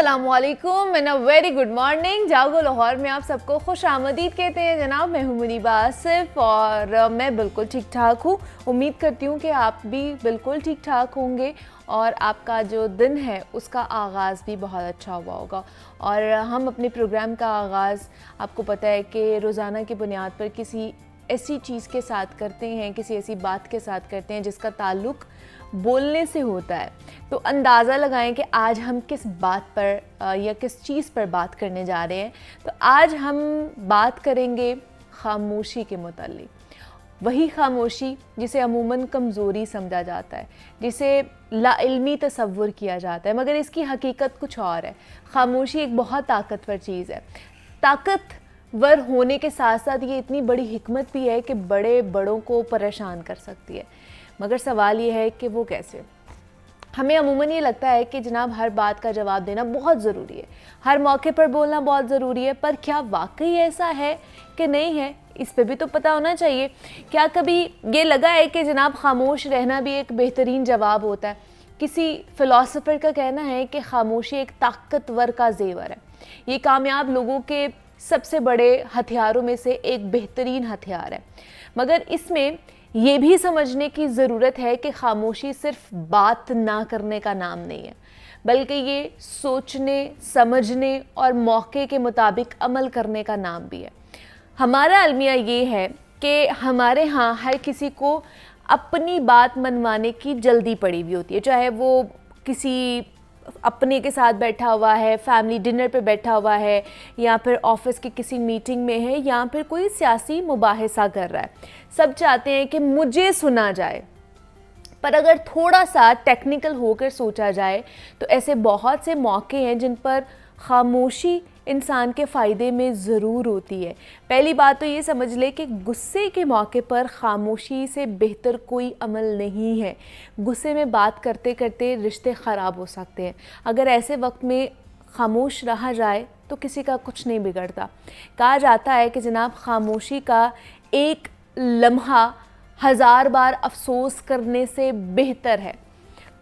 अस्सलामुअलैकुम and a very good morning. जागो लाहौर में आप सबको खुश आमदीद कहते हैं जनाब। मैं हूं मुनीबा आसिफ और मैं बिल्कुल ठीक ठाक हूं। उम्मीद करती हूं कि आप भी बिल्कुल ठीक ठाक होंगे और आपका जो दिन है उसका आगाज़ भी बहुत अच्छा हुआ होगा। और हम अपने प्रोग्राम का आगाज़ आपको पता है कि रोज़ाना की बुनियाद पर किसी ऐसी चीज़ के साथ करते हैं, किसी ऐसी बात के साथ करते हैं जिसका ताल्लुक़ बोलने से होता है। तो अंदाज़ा लगाएं कि आज हम किस बात पर या किस चीज़ पर बात करने जा रहे हैं। तो आज हम बात करेंगे खामोशी के मुताल्लिक़। वही खामोशी जिसे अमूमन कमज़ोरी समझा जाता है, जिसे लाइल्मी तसव्वुर किया जाता है, मगर इसकी हकीकत कुछ और है। खामोशी एक बहुत ताकतवर चीज़ है। ताकतवर होने के साथ साथ ये इतनी बड़ी हिकमत भी है कि बड़े बड़ों को परेशान कर सकती है। मगर सवाल ये है कि वो कैसे। हमें अमूमन ये लगता है कि जनाब हर बात का जवाब देना बहुत ज़रूरी है, हर मौके पर बोलना बहुत ज़रूरी है, पर क्या वाकई ऐसा है कि नहीं है? इस पे भी तो पता होना चाहिए। क्या कभी ये लगा है कि जनाब खामोश रहना भी एक बेहतरीन जवाब होता है? किसी फ़िलासफ़र का कहना है कि खामोशी एक ताकतवर का ज़ेवर है। ये कामयाब लोगों के सबसे बड़े हथियारों में से एक बेहतरीन हथियार है। मगर इसमें ये भी समझने की ज़रूरत है कि खामोशी सिर्फ बात ना करने का नाम नहीं है, बल्कि ये सोचने, समझने और मौके के मुताबिक अमल करने का नाम भी है। हमारा अलमिया ये है कि हमारे यहाँ हर किसी को अपनी बात मनवाने की जल्दी पड़ी हुई होती है, चाहे वो किसी अपने के साथ बैठा हुआ है, फैमिली डिनर पे बैठा हुआ है, या फिर ऑफिस की किसी मीटिंग में है, या फिर कोई सियासी मुबाहिसा कर रहा है। सब चाहते हैं कि मुझे सुना जाए। पर अगर थोड़ा सा टेक्निकल होकर सोचा जाए तो ऐसे बहुत से मौके हैं जिन पर खामोशी इंसान के फ़ायदे में ज़रूर होती है। पहली बात तो ये समझ ले कि गुस्से के मौके पर खामोशी से बेहतर कोई अमल नहीं है। गुस्से में बात करते करते रिश्ते ख़राब हो सकते हैं। अगर ऐसे वक्त में खामोश रहा जाए तो किसी का कुछ नहीं बिगड़ता। कहा जाता है कि जनाब खामोशी का एक लम्हा 1000 बार अफसोस करने से बेहतर है।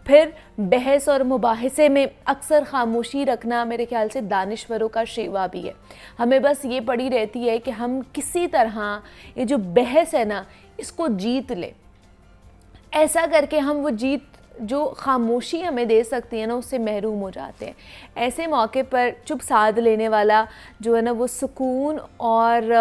फिर बहस और मुबाहिसे में अक्सर खामोशी रखना मेरे ख्याल से दानिश्वरों का शेवा भी है। हमें बस ये पड़ी रहती है कि हम किसी तरह ये जो बहस है ना, इसको जीत लें। ऐसा करके हम वो जीत जो खामोशी हमें दे सकती है ना, उससे महरूम हो जाते हैं। ऐसे मौके पर चुप साध लेने वाला जो है ना, वो सुकून और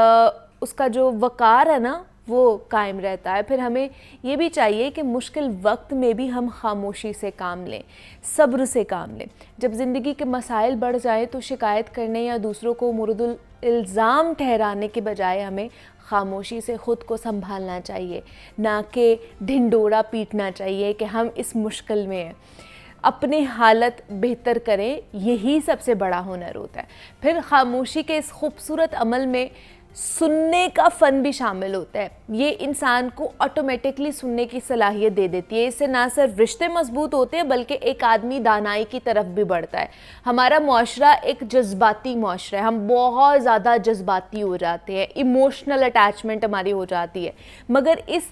उसका जो वक़ार है ना, वो कायम रहता है। फिर हमें ये भी चाहिए कि मुश्किल वक्त में भी हम खामोशी से काम लें, सब्र से काम लें। जब ज़िंदगी के मसाइल बढ़ जाए तो शिकायत करने या दूसरों को मुर्दुल इल्ज़ाम ठहराने के बजाय हमें खामोशी से ख़ुद को संभालना चाहिए, ना कि ढिंडोरा पीटना चाहिए कि हम इस मुश्किल में हैं। अपनी हालत बेहतर करें, यही सबसे बड़ा हुनर होता है। फिर खामोशी के इस खूबसूरत अमल में सुनने का फ़न भी शामिल होता है। ये इंसान को ऑटोमेटिकली सुनने की सलाहियत दे देती है। इससे ना सिर्फ रिश्ते मजबूत होते हैं बल्कि एक आदमी दानाई की तरफ भी बढ़ता है। हमारा मुआशरा एक जज्बाती मुआशरा है, हम बहुत ज़्यादा जज्बाती हो जाते हैं, इमोशनल अटैचमेंट हमारी हो जाती है। मगर इस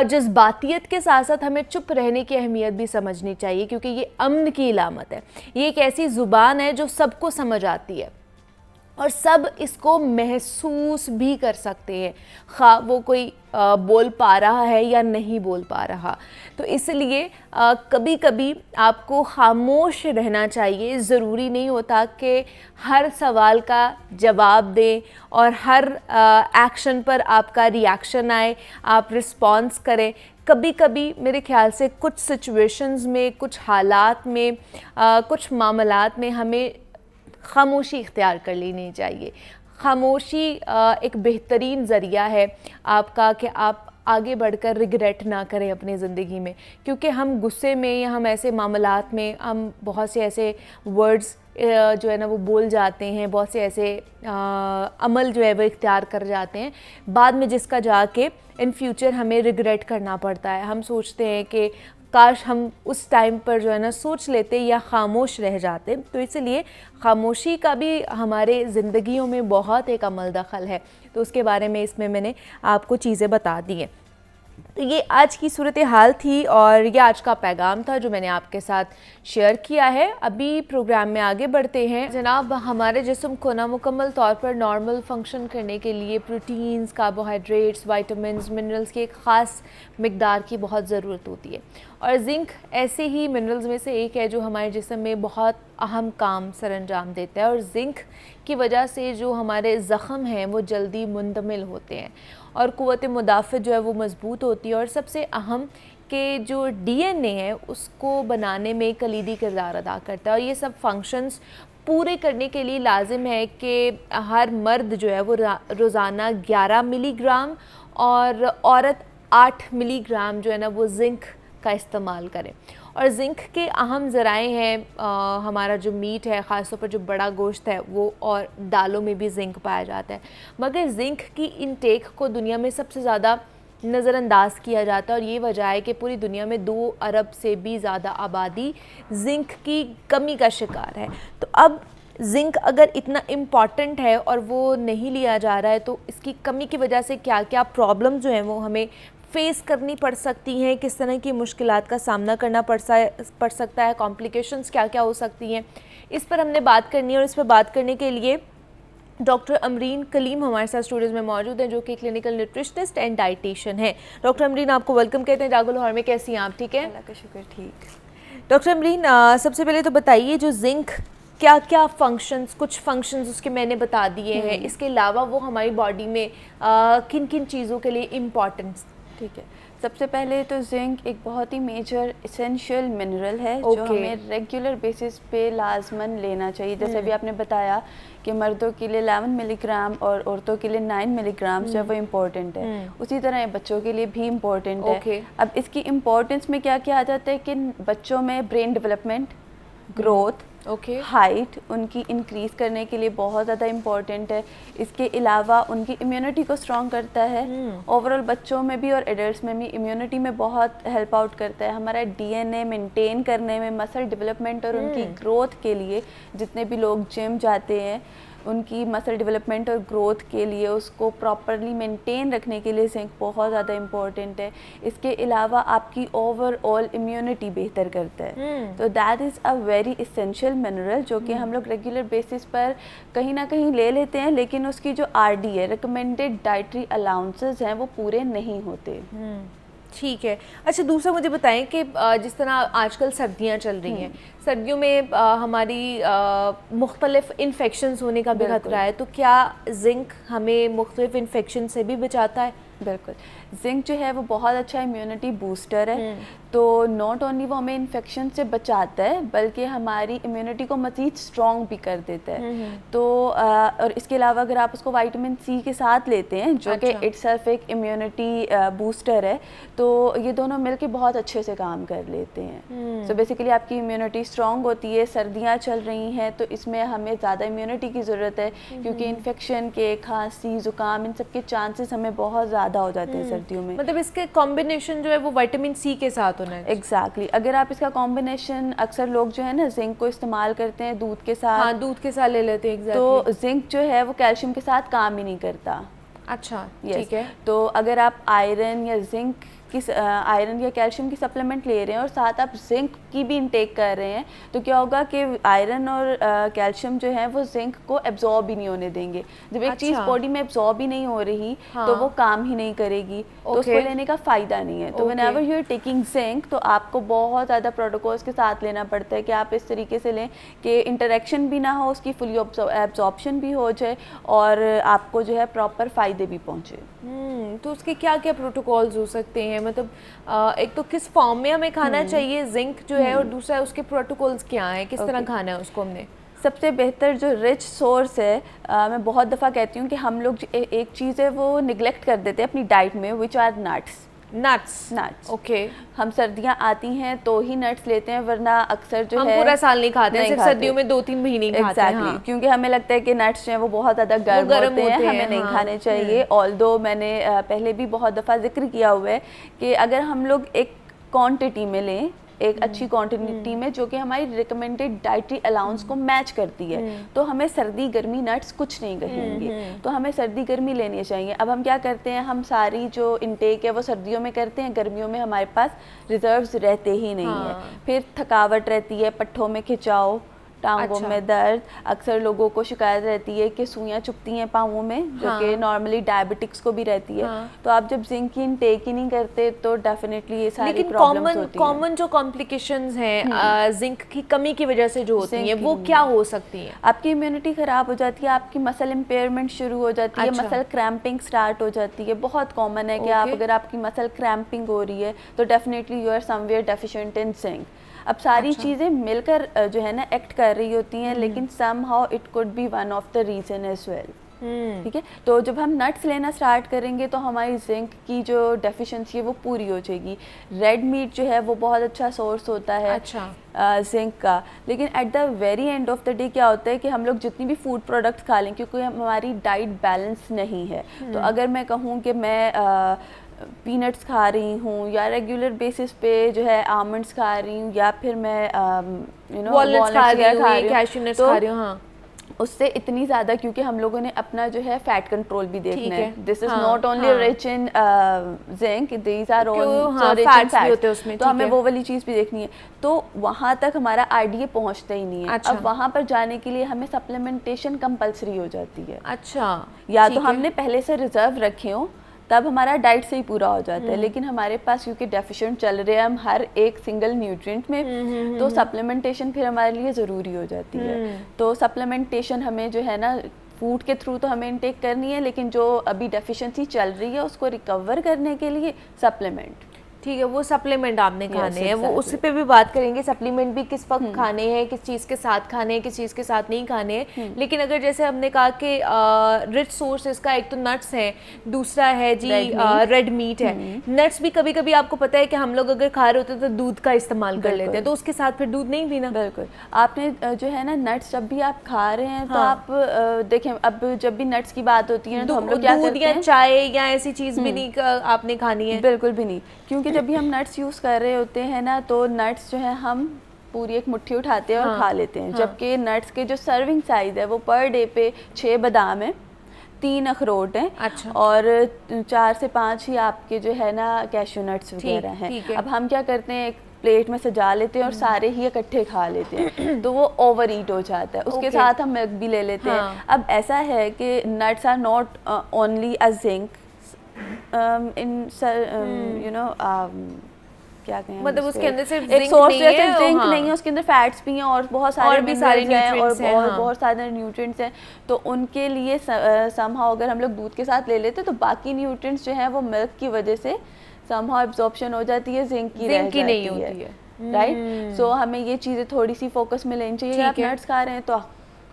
जज्बातियत के साथ साथ हमें चुप रहने की अहमियत भी समझनी चाहिए, क्योंकि ये अमन की इलामत है। ये एक ऐसी ज़ुबान है जो सबको समझ आती है और सब इसको महसूस भी कर सकते हैं, खा वो कोई बोल पा रहा है या नहीं बोल पा रहा। तो इसलिए कभी कभी आपको खामोश रहना चाहिए। ज़रूरी नहीं होता कि हर सवाल का जवाब दें और हर एक्शन पर आपका रिएक्शन आए, आप रिस्पॉन्स करें। कभी कभी मेरे ख्याल से कुछ सिचुएशंस में, कुछ हालात में, कुछ मामलात में हमें खामोशी इख्तियार कर लेनी चाहिए। खामोशी एक बेहतरीन ज़रिया है आपका कि आप आगे बढ़कर रिग्रेट ना करें अपनी ज़िंदगी में, क्योंकि हम गुस्से में या हम ऐसे मामलात में हम बहुत से ऐसे वर्ड्स जो है ना वो बोल जाते हैं, बहुत से ऐसे अमल जो है वो इख्तियार कर जाते हैं, बाद में जिसका जाके इन फ्यूचर हमें रिग्रेट करना पड़ता है। हम सोचते हैं कि काश हम उस टाइम पर जो है ना सोच लेते या खामोश रह जाते। तो इसलिए खामोशी का भी हमारे ज़िंदगियों में बहुत एक अमल दखल है। तो उसके बारे में इसमें मैंने आपको चीज़ें बता दी हैं। तो ये आज की सूरत हाल थी और ये आज का पैगाम था जो मैंने आपके साथ शेयर किया है। अभी प्रोग्राम में आगे बढ़ते हैं। जनाब, हमारे जिस्म को ना मुकम्मल तौर पर नॉर्मल फंक्शन करने के लिए प्रोटीन्स, कार्बोहाइड्रेट्स, विटामिन्स, मिनरल्स की एक ख़ास मिकदार की बहुत ज़रूरत होती है और जिंक ऐसे ही मिनरल्स में से एक है जो हमारे जिस्म में बहुत अहम काम सरअंजाम देता है और जिंक की वजह से जो हमारे ज़ख़म हैं वो जल्दी मुंतमिल होते हैं और क़ुव्वत मुदाफ़त जो है वो मज़बूत होती है और सबसे अहम कि जो डीएनए है उसको बनाने में कलीदी किरदार अदा करता है और ये सब फंक्शंस पूरे करने के लिए लाजिम है कि हर मर्द जो है वो रोज़ाना 11 मिलीग्राम और औरत 8 मिलीग्राम जो है ना वो जिंक का इस्तेमाल करें। और जिंक के अहम ज़राए हैं हमारा जो मीट है, ख़ास तौर पर जो बड़ा गोश्त है वो, और दालों में भी जिंक पाया जाता है। मगर जिंक की इनटेक को दुनिया में सबसे ज़्यादा नज़रअंदाज किया जाता है और ये वजह है कि पूरी दुनिया में 2 अरब से भी ज़्यादा आबादी जिंक की कमी का शिकार है। तो अब जिंक अगर इतना इम्पॉर्टेंट है और वो नहीं लिया जा रहा है तो इसकी कमी की वजह से क्या क्या प्रॉब्लम जो हैं वो हमें फेस करनी पड़ सकती हैं, किस तरह की मुश्किलात का सामना करना पड़ सकता है, कॉम्प्लिकेशंस क्या क्या हो सकती हैं, इस पर हमने बात करनी है। और इस पर बात करने के लिए डॉक्टर अमरीन कलीम हमारे साथ स्टूडियोज़ में मौजूद हैं जो कि क्लिनिकल न्यूट्रिशनिस्ट एंड डाइटिशियन है। डॉक्टर अमरीन, आपको वेलकम कहते हैं जागो लाहौर में। कैसी हैं आप? ठीक है, अल्लाह का शुक्र, ठीक। डॉक्टर अमरीन, सबसे पहले तो बताइए जो जिंक क्या क्या फंक्शंस, कुछ फंक्शंस उसके मैंने बता दिए हैं, इसके अलावा वो हमारी बॉडी में किन किन चीज़ों के लिए इम्पॉर्टेंस? ठीक है, सबसे पहले तो जिंक एक बहुत ही मेजर इसेंशियल मिनरल है जो हमें रेगुलर बेसिस पे लाजमन लेना चाहिए। जैसे अभी आपने बताया कि मर्दों के लिए 11 मिलीग्राम और औरतों के लिए 9 मिलीग्राम जो है वो इम्पोर्टेंट है, उसी तरह बच्चों के लिए भी इम्पोर्टेंट है। अब इसकी इम्पोर्टेंस में क्या क्या आ जाता है कि बच्चों में ब्रेन डेवलपमेंट, ग्रोथ, हाइट उनकी इंक्रीज़ करने के लिए बहुत ज़्यादा इम्पॉर्टेंट है। इसके अलावा उनकी इम्यूनिटी को स्ट्रॉन्ग करता है। ओवरऑल बच्चों में भी और एडल्ट्स में भी इम्यूनिटी में बहुत हेल्प आउट करता है। हमारा डीएनए मेंटेन करने में, मसल डेवलपमेंट और उनकी ग्रोथ के लिए, जितने भी लोग जिम जाते हैं उनकी मसल डेवलपमेंट और ग्रोथ के लिए उसको प्रॉपरली मेंटेन रखने के लिए जिंक बहुत ज़्यादा इम्पॉर्टेंट है। इसके अलावा आपकी ओवरऑल इम्यूनिटी बेहतर करता है। तो that is a very essential mineral जो कि हम लोग रेगुलर बेसिस पर कहीं ना कहीं ले लेते हैं, लेकिन उसकी जो आरडी है, रिकमेंडेड डाइटरी अलाउंसेस हैं, वो पूरे नहीं होते। ठीक है। अच्छा, दूसरा मुझे बताएं कि जिस तरह आजकल सर्दियां चल रही हैं, सर्दियों में हमारी मुख्तलिफ इन्फेक्शंस होने का भी खतरा है, तो क्या जिंक हमें मुख्तलिफ इन्फेक्शन से भी बचाता है? बिल्कुल, जिंक जो है वो बहुत अच्छा इम्यूनिटी बूस्टर है। तो नॉट ओनली वो हमें इन्फेक्शन से बचाता है बल्कि हमारी इम्यूनिटी को मज़ीद स्ट्रॉन्ग भी कर देता है। तो और इसके अलावा अगर आप उसको विटामिन सी के साथ लेते हैं जो कि इटसेल्फ एक इम्यूनिटी बूस्टर है, तो ये दोनों मिलके बहुत अच्छे से काम कर लेते हैं। सो बेसिकली आपकी इम्यूनिटी स्ट्रॉन्ग होती है। सर्दियाँ चल रही हैं तो इसमें हमें ज़्यादा इम्यूनिटी की ज़रूरत है क्योंकि इन्फेक्शन के, खांसी, ज़ुकाम, इन सब के चांसेस हमें बहुत ज़्यादा हो जाते हैं सर्दियों में। मतलब इसके कॉम्बिनेशन जो है वो विटामिन सी के साथ होना है। एग्जैक्टली, अगर आप इसका कॉम्बिनेशन, अक्सर लोग जो है ना जिंक को इस्तेमाल करते हैं दूध के साथ। हाँ, दूध के साथ ले लेते हैं। तो जिंक जो है वो कैल्शियम के साथ काम ही नहीं करता। अच्छा, ठीक है। तो अगर आप आयरन या जिंक की, आयरन या कैल्शियम की सप्लीमेंट ले रहे हैं और साथ आप जिंक की भी इंटेक कर रहे हैं, तो क्या होगा कि आयरन और कैल्शियम जो है वो जिंक को एब्जॉर्ब ही नहीं होने देंगे। जब एक चीज़ बॉडी में एब्जॉर्ब ही नहीं हो रही तो वो काम ही नहीं करेगी, तो उसको लेने का फ़ायदा नहीं है। तो whenever you are taking zinc, तो आपको बहुत ज़्यादा प्रोटोकॉल्स के साथ लेना पड़ता है कि आप इस तरीके से लें कि इंटरेक्शन भी ना हो, उसकी फुली एब्जॉर्प्शन भी हो जाए और आपको जो है प्रॉपर फ़ायदे भी पहुँचे। तो उसके क्या क्या प्रोटोकॉल्स हो सकते हैं? मतलब एक तो किस फॉर्म में हमें खाना चाहिए जिंक जो है, और दूसरा उसके प्रोटोकॉल्स क्या हैं, किस तरह खाना है उसको हमने? सबसे बेहतर जो रिच सोर्स है, मैं बहुत दफ़ा कहती हूँ कि हम लोग एक चीज़ है वो निगलेक्ट कर देते हैं अपनी डाइट में, विच आर नट्स। ओके, हम सर्दियाँ आती हैं तो ही नट्स लेते हैं, वरना अक्सर जो हम है पूरा साल नहीं खाते हैं, सिर्फ सर्दियों में 2-3 महीने खाते हैं। हाँ। क्योंकि हमें लगता है कि नट्स जो हैं वो बहुत ज़्यादा गर्म होते हैं, हमें नहीं खाने चाहिए। ऑल्दो मैंने पहले भी बहुत दफ़ा जिक्र किया हुआ है कि अगर हम लोग एक क्वांटिटी में लें एक अच्छी क्वांटिटी में, जो कि हमारी रिकमेंडेड डाइटरी अलाउंस को मैच करती है। तो हमें सर्दी गर्मी नट्स कुछ नहीं कहेंगे, तो हमें सर्दी गर्मी लेनी चाहिए। अब हम क्या करते हैं, हम सारी जो इनटेक है वो सर्दियों में करते हैं, गर्मियों में हमारे पास रिजर्व्स रहते ही नहीं है। फिर थकावट रहती है, पट्ठों में खिंचाव, टांगों में दर्द, अक्सर लोगों को शिकायत रहती है कि सुइयां चुभती हैं पाँवों में, जो कि नॉर्मली डायबिटिक्स को भी रहती है। तो आप जब जिंक की इनटेक ही नहीं करते तो डेफिनेटली ये सारी प्रॉब्लम्स होती हैं। कॉमन जो कॉम्प्लिकेशंस हैं जिंक की कमी की वजह से जो होती हैं वो क्या हो सकती हैं? आपकी इम्यूनिटी खराब हो जाती है, आपकी मसल इम्पेयरमेंट शुरू हो जाती है, मसल क्रैम्पिंग स्टार्ट हो जाती है। बहुत कॉमन है कि आप अगर आपकी मसल क्रैम्पिंग हो रही है तो definitely you are somewhere deficient in zinc. अब सारी चीज़ें मिलकर जो है ना एक्ट कर रही होती हैं, लेकिन somehow it could be one of the reason as well. ठीक है, तो जब हम नट्स लेना स्टार्ट करेंगे तो हमारी जिंक की जो डेफिशिएंसी है वो पूरी हो जाएगी। रेड मीट जो है वो बहुत अच्छा सोर्स होता है जिंक का, लेकिन at the very end of the day क्या होता है कि हम लोग जितनी भी फूड प्रोडक्ट्स खा लें, क्योंकि हमारी डाइट बैलेंस नहीं है। तो अगर मैं कहूँ कि मैं पीनट्स खा रही हूँ, या रेगुलर बेसिस पे जो है आमंड्स खा रही हूँ, या फिर मैं वॉलनट्स खा रही हूँ, कैश्यू नट्स खा रही हूँ, हाँ, उससे इतनी ज़्यादा, क्योंकि हम लोगों ने अपना जो है फैट कंट्रोल भी देखना है। This is not only rich in zinc, these are also rich in fat, तो हमें वो वाली चीज़ भी देखनी है। तो वहाँ तक हमारा आईडीए पहुँचता ही नहीं है। अब वहाँ पर जाने के लिए हमें सप्लीमेंटेशन कंपल्सरी हो जाती है। या तो हमने पहले से रिजर्व रखे हो, तब हमारा डाइट से ही पूरा हो जाता है। लेकिन हमारे पास क्योंकि डेफिशिएंट चल रहे हैं हम हर एक सिंगल न्यूट्रिएंट में, तो सप्लीमेंटेशन फिर हमारे लिए ज़रूरी हो जाती है। तो सप्लीमेंटेशन हमें जो है ना फूड के थ्रू तो हमें इनटेक करनी है, लेकिन जो अभी डेफिशिएंसी चल रही है उसको रिकवर करने के लिए सप्लीमेंट, ठीक है, वो सप्लीमेंट आपने खाने हैं, वो उसी पे भी बात करेंगे। सप्लीमेंट भी किस वक्त खाने हैं, किस चीज़ के साथ खाने हैं, किस चीज़ के साथ नहीं खाने हैं। लेकिन अगर जैसे हमने कहा कि रिच सोर्स इसका एक तो नट्स हैं, दूसरा है जी रेड मीट है। नट्स भी कभी कभी आपको पता है कि हम लोग अगर खा रहे होते हैं तो दूध का इस्तेमाल कर लेते हैं, तो उसके साथ फिर दूध नहीं पीना। बिल्कुल, आपने जो है ना नट्स जब भी आप खा रहे हैं तो आप देखें, अब जब भी नट्स की बात होती है तो हम लोग क्या करते हैं, चाय या ऐसी चीज़ भी नहीं आपने खानी है, बिल्कुल भी नहीं। क्योंकि जब भी हम नट्स यूज़ कर रहे होते हैं ना, तो नट्स जो है हम पूरी एक मुट्ठी उठाते हैं और खा लेते हैं। जबकि नट्स के जो सर्विंग साइज़ है वो पर डे पे 6 बादाम है, 3 अखरोट हैं, और 4 से 5 ही आपके जो है ना कैश्यू नट्स वगैरह हैं। अब हम क्या करते हैं, एक प्लेट में सजा लेते हैं और सारे ही इकट्ठे खा लेते हैं, तो वो ओवर ईट हो जाता है। उसके साथ हम मिल्क भी ले लेते हैं। अब ऐसा है कि nuts are not only a zinc क्या कहें, मतलब उसके अंदर सिर्फ एक सोर्स सिर्फ जिंक नहीं है, उसके अंदर फैट्स भी हैं और बहुत सारे मिनरल्स हैं और बहुत सारे न्यूट्रिएंट्स हैं। तो उनके लिए समहाउ अगर हम लोग दूध के साथ ले लेते तो बाकी न्यूट्रिएंट्स जो हैं वो मिल्क की वजह से समहाउ एब्जॉर्प्शन हो जाती है, जिंक की नहीं होती है, राइट। सो हमें ये चीज़ें थोड़ी सी फोकस में लेनी चाहिए। आप नट्स खा रहे हैं तो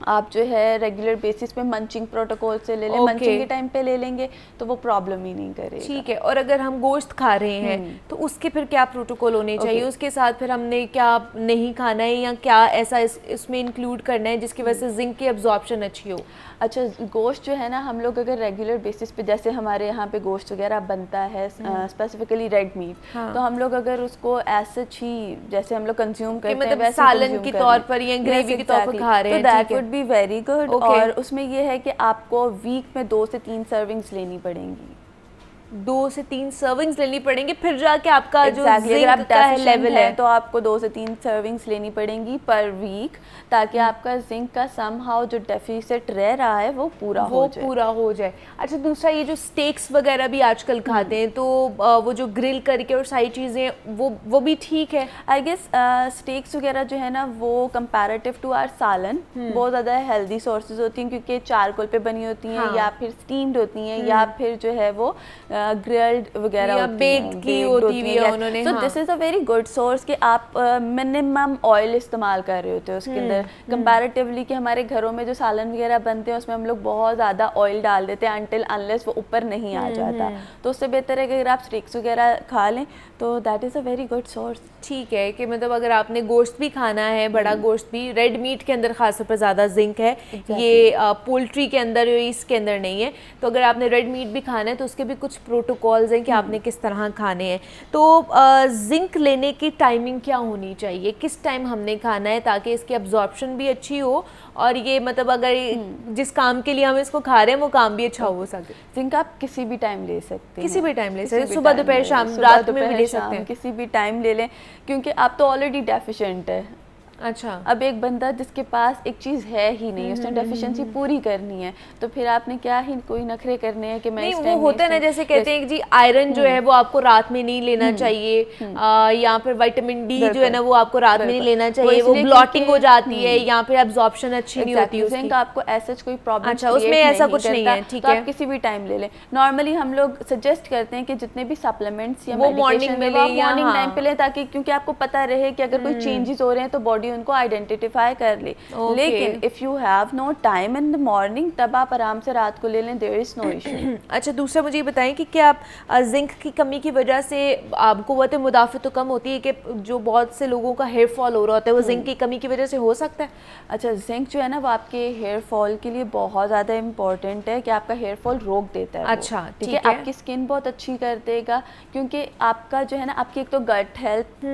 आप जो है रेगुलर बेसिस पे मंचिंग प्रोटोकॉल से ले लें, मंचिंग के टाइम पे ले लेंगे तो वो प्रॉब्लम ही नहीं करेगा। ठीक है, और अगर हम गोश्त खा रहे हैं तो उसके फिर क्या प्रोटोकॉल होने चाहिए? उसके साथ फिर हमने क्या नहीं खाना है, या क्या ऐसा इसमें इंक्लूड करना है जिसकी वजह से जिंक की एब्जॉर्प्शन अच्छी हो? अच्छा, गोश्त जो है ना, हम लोग अगर रेगुलर बेसिस पे, जैसे हमारे यहाँ पे गोश्त वगैरह बनता है स्पेसिफिकली रेड मीट, तो हम लोग अगर उसको एज सच ही जैसे हम लोग कंज्यूम करते हैं वैसे सालन के तौर पर या ग्रेवी के तौर पर खा रहे हैं, तो that would be very good. और उसमें ये है कि आपको वीक में 2 से 3 सर्विंग्स लेनी पड़ेंगी, 2 से 3 सर्विंग्स लेनी पड़ेंगी, फिर जाके आपका जो जिंक का लेवल है तो आपको 2 से 3 सर्विंग्स लेनी पड़ेंगी पर वीक, ताकि आपका जिंक का समहाउ जो डेफिसिट रह रहा है वो पूरा हो जाए। अच्छा, दूसरा ये जो स्टेक्स वगैरह भी आजकल खाते हैं, तो वो जो ग्रिल करके और सारी चीज़ें वो भी ठीक है? आई गेस स्टेक्स वगैरह जो है ना वो कंपैरेटिव टू आवर सालन बहुत ज़्यादा हेल्दी सोर्सेज होती हैं, क्योंकि चारकोल पे बनी होती हैं, या फिर स्टीम्ड होती हैं, या फिर जो है वो ग्रिल्ड वगैरह बेक्ड की होती है उन्होंने। तो this is a very good source कि आप मिनिमम ऑयल इस्तेमाल कर रहे होते हो उसके अंदर कंपैरेटिवली, कि हमारे घरों में जो सालन वगैरह बनते हैं उसमें हम लोग बहुत ज़्यादा ऑयल डाल देते हैं अनटिल अनलेस वो ऊपर नहीं आ जाता। तो उससे बेहतर है कि अगर आप स्टेक्स वगैरह खा लें तो that is a very good source. ठीक है, कि मतलब अगर आपने गोश्त भी खाना है, बड़ा गोश्त भी, रेड मीट के अंदर खासतौर पर ज़्यादा जिंक है, ये पोल्ट्री के अंदर, इसके अंदर नहीं है, तो अगर आपने रेड मीट भी खाना है तो उसके भी कुछ प्रोटोकॉल्स हैं कि आपने किस तरह खाने हैं। तो जिंक लेने की टाइमिंग क्या होनी चाहिए, किस टाइम हमने खाना है ताकि इसकी अब्जॉर्प्शन भी अच्छी हो और ये मतलब अगर जिस काम के लिए हम इसको खा रहे हैं वो काम भी अच्छा हो सके? जिंक आप किसी भी टाइम ले सकते हैं, किसी भी टाइम ले सकते हैं, सुबह दोपहर शाम रात में भी ले सकते हैं, किसी भी टाइम ले लें, क्योंकि आप तो ऑलरेडी डेफिशिएंट है। अच्छा, अब एक बंदा जिसके पास एक चीज़ है ही नहीं, उसने डेफिशिएंसी पूरी करनी है, तो फिर आपने क्या ही कोई नखरे करने हैं कि मैं नहीं, वो होता है ना, जैसे कहते हैं कि जी आयरन जो है वो आपको रात में नहीं लेना चाहिए, या फिर विटामिन डी जो है ना वो आपको रात में नहीं लेना चाहिए, वो ब्लॉटिंग हो जाती है या फिर एब्जॉर्प्शन अच्छी नहीं होती उसकी। जिंक आपको ऐसा कोई प्रॉब्लम, अच्छा, उसमें ऐसा कुछ नहीं है, ठीक है, आप किसी भी टाइम ले लें। नॉर्मली हम लोग सजेस्ट करते हैं कि जितने भी सप्लीमेंट्स या वो मॉर्निंग में लें, मॉर्निंग टाइम पे लें, ताकि क्योंकि आपको पता रहे कि अगर कोई चेंजेस हो रहे हैं तो बॉडी उनको आइडेंटिफाई कर ले। लेकिन if you have no time in the morning, तब आप आराम से रात को ले लें, देयर इज नो इशू। अच्छा, दूसरा मुझे ये बताएं कि क्या आप जिंक की कमी की वजह से आपको कुव्वत मुदाफ़ा तो कम होती है कि जो बहुत से लोगों का हेयर फॉल हो रहा होता है वो जिंक की कमी की वजह से हो सकता है? अच्छा, जिंक जो है ना वो आपके हेयर फॉल के लिए बहुत ज़्यादा इंपॉर्टेंट है कि आपका हेयर फॉल रोक देता है। अच्छा, ठीक है, आपकी स्किन बहुत अच्छी कर देगा, क्योंकि आपका जो है ना, आपकी एक तो गट हेल्थ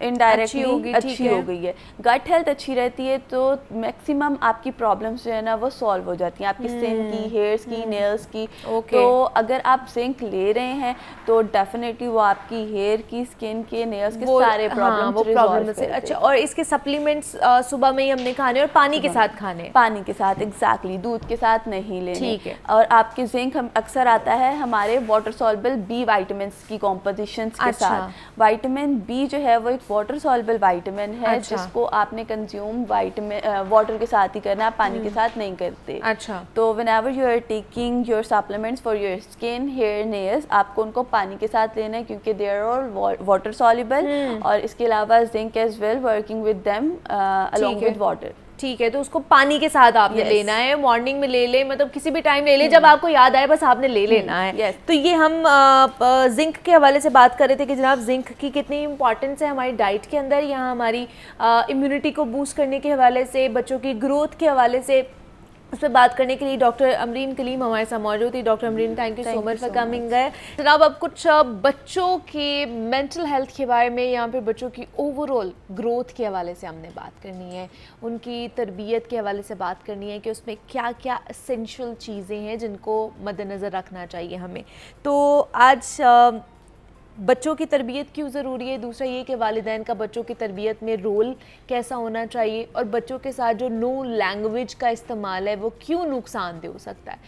इनडायरेक्टली अच्छी हो गई है। गट हेल्थ अच्छी रहती है तो मैक्सिमम आपकी प्रॉब्लम्स जो है ना वो सॉल्व हो जाती हैं, आपकी स्किन की, हेयर्स की, नेल्स की। तो अगर आप जिंक ले रहे हैं तो डेफिनेटली वो आपकी हेयर की, स्किन के, नेल्स के सारे प्रॉब्लम से। अच्छा, और इसके सप्लीमेंट्स सुबह में ही हमने खाने और पानी के साथ खाने? पानी के साथ, एग्जैक्टली, दूध के साथ नहीं लेने। ठीक है। और आपके जिंक हम अक्सर आता है हमारे वाटर सॉल्युबल बी विटामिन्स की कॉम्पोजिशंस के साथ। विटामिन बी जो है वो एक वाटर सॉल्युबल विटामिन है, जिसको आपने कंज्यूम वाटर के साथ ही करना है, आप पानी के साथ नहीं करते। अच्छा, तो whenever you are taking your supplements for your skin, hair, nails, आपको उनको पानी के साथ लेना है, क्योंकि they are all water soluble. और इसके अलावा zinc as well working with them along with water. ठीक है, तो उसको पानी के साथ आपने लेना है, मॉर्निंग में ले ले, मतलब किसी भी टाइम ले ले, जब आपको याद आए बस आपने ले लेना है। तो ये हम जिंक के हवाले से बात कर रहे थे कि जनाब जिंक की कितनी इंपॉर्टेंस है हमारी डाइट के अंदर, यहाँ हमारी इम्यूनिटी को बूस्ट करने के हवाले से, बच्चों की ग्रोथ के हवाले से। उस पर बात करने के लिए डॉक्टर अमरीन कलीम हमारे साथ मौजूद थी। Doctor Amreen, thank you so much for coming. जनाब, अब कुछ बच्चों के मेंटल हेल्थ के बारे में, यहाँ पे बच्चों की ओवरऑल ग्रोथ के हवाले से हमने बात करनी है, उनकी तरबियत के हवाले से बात करनी है कि उसमें क्या क्या एसेंशियल चीज़ें हैं जिनको मद्देनज़र रखना चाहिए हमें। तो आज बच्चों की तरबियत क्यों ज़रूरी है, दूसरा ये कि वालिदैन का बच्चों की तरबियत में रोल कैसा होना चाहिए, और बच्चों के साथ जो नो लैंग्वेज का इस्तेमाल है वो क्यों नुकसानदेह हो सकता है।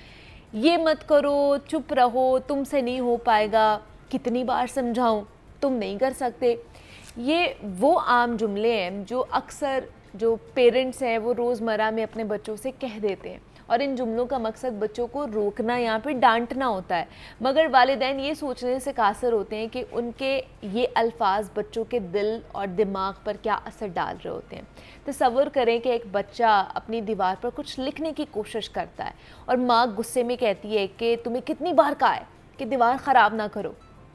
ये मत करो, चुप रहो, तुमसे नहीं हो पाएगा, कितनी बार समझाऊं, तुम नहीं कर सकते, ये वो आम जुमले हैं जो अक्सर जो पेरेंट्स हैं वो रोज़मर्रा में अपने बच्चों से कह देते हैं, और इन जुमलों का मकसद बच्चों को रोकना, यहाँ पे डांटना होता है। मगर वालिदैन ये सोचने से कासर होते हैं कि उनके ये अल्फाज बच्चों के दिल और दिमाग पर क्या असर डाल रहे होते हैं। तसव्वुर करें कि एक बच्चा अपनी दीवार पर कुछ लिखने की कोशिश करता है और माँ गुस्से में कहती है कि तुम्हें कितनी बार कहा है कि दीवार ख़राब ना करो,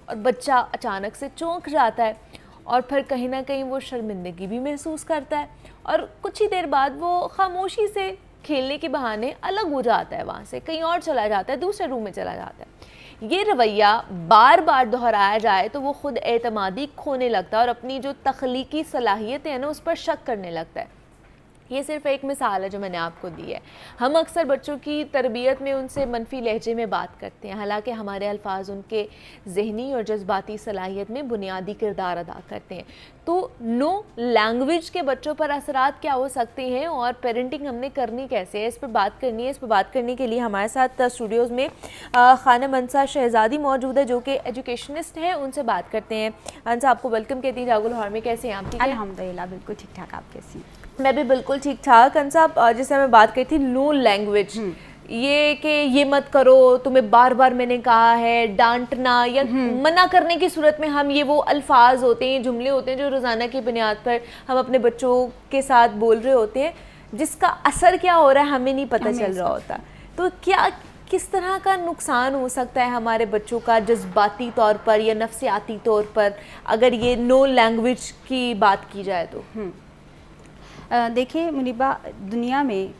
और बच्चा अचानक से चौंक जाता है और फिर कहीं ना कहीं वो शर्मिंदगी भी महसूस करता है, और कुछ ही देर बाद वो खामोशी से खेलने के बहाने अलग हो जाता है, वहाँ से कहीं और चला जाता है, दूसरे रूम में चला जाता है। ये रवैया बार बार दोहराया जाए तो वो खुद एतमादी खोने लगता है और अपनी जो तख्लीकी सलाहियतें हैं ना उस पर शक करने लगता है। ये सिर्फ एक मिसाल है जो मैंने आपको दी है। हम अक्सर बच्चों की तरबियत में उनसे मनफी लहजे में बात करते हैं, हालांकि हमारे अल्फाज उनके जहनी और जज्बाती सलाहियत में बुनियादी किरदार अदा करते हैं। तो नो लैंग्वेज के बच्चों पर असरात क्या हो सकते हैं और पेरेंटिंग हमने करनी कैसे है, इस पर बात करनी है। इस पर बात करने के लिए हमारे साथ स्टूडियोज़ में खानम अंसा शहजादी मौजूद है जो कि एजुकेशनिस्ट हैं, उनसे बात करते हैं। अंसा, आपको वेलकम कहती हैं जागो लाहौर में, कैसे हैं आप? ठीक है, अल्हम्दुलिल्लाह, बिल्कुल ठीक ठाक। आप कैसी? मैं भी बिल्कुल ठीक ठाक। अंसा, जैसे मैं बात करी थी नो लैंग्वेज, ये कि ये मत करो, तुम्हें बार बार मैंने कहा है, डांटना या मना करने की सूरत में हम ये वो अल्फाज होते हैं, जुमले होते हैं जो रोज़ाना की बुनियाद पर हम अपने बच्चों के साथ बोल रहे होते हैं, जिसका असर क्या हो रहा है हमें नहीं पता चल रहा होता। तो क्या किस तरह का नुकसान हो सकता है हमारे बच्चों का जज्बाती तौर पर या नफ्सियाती तौर पर अगर ये नो लैंग्वेज की बात की जाए तो? देखिए मुनीबा, दुनिया में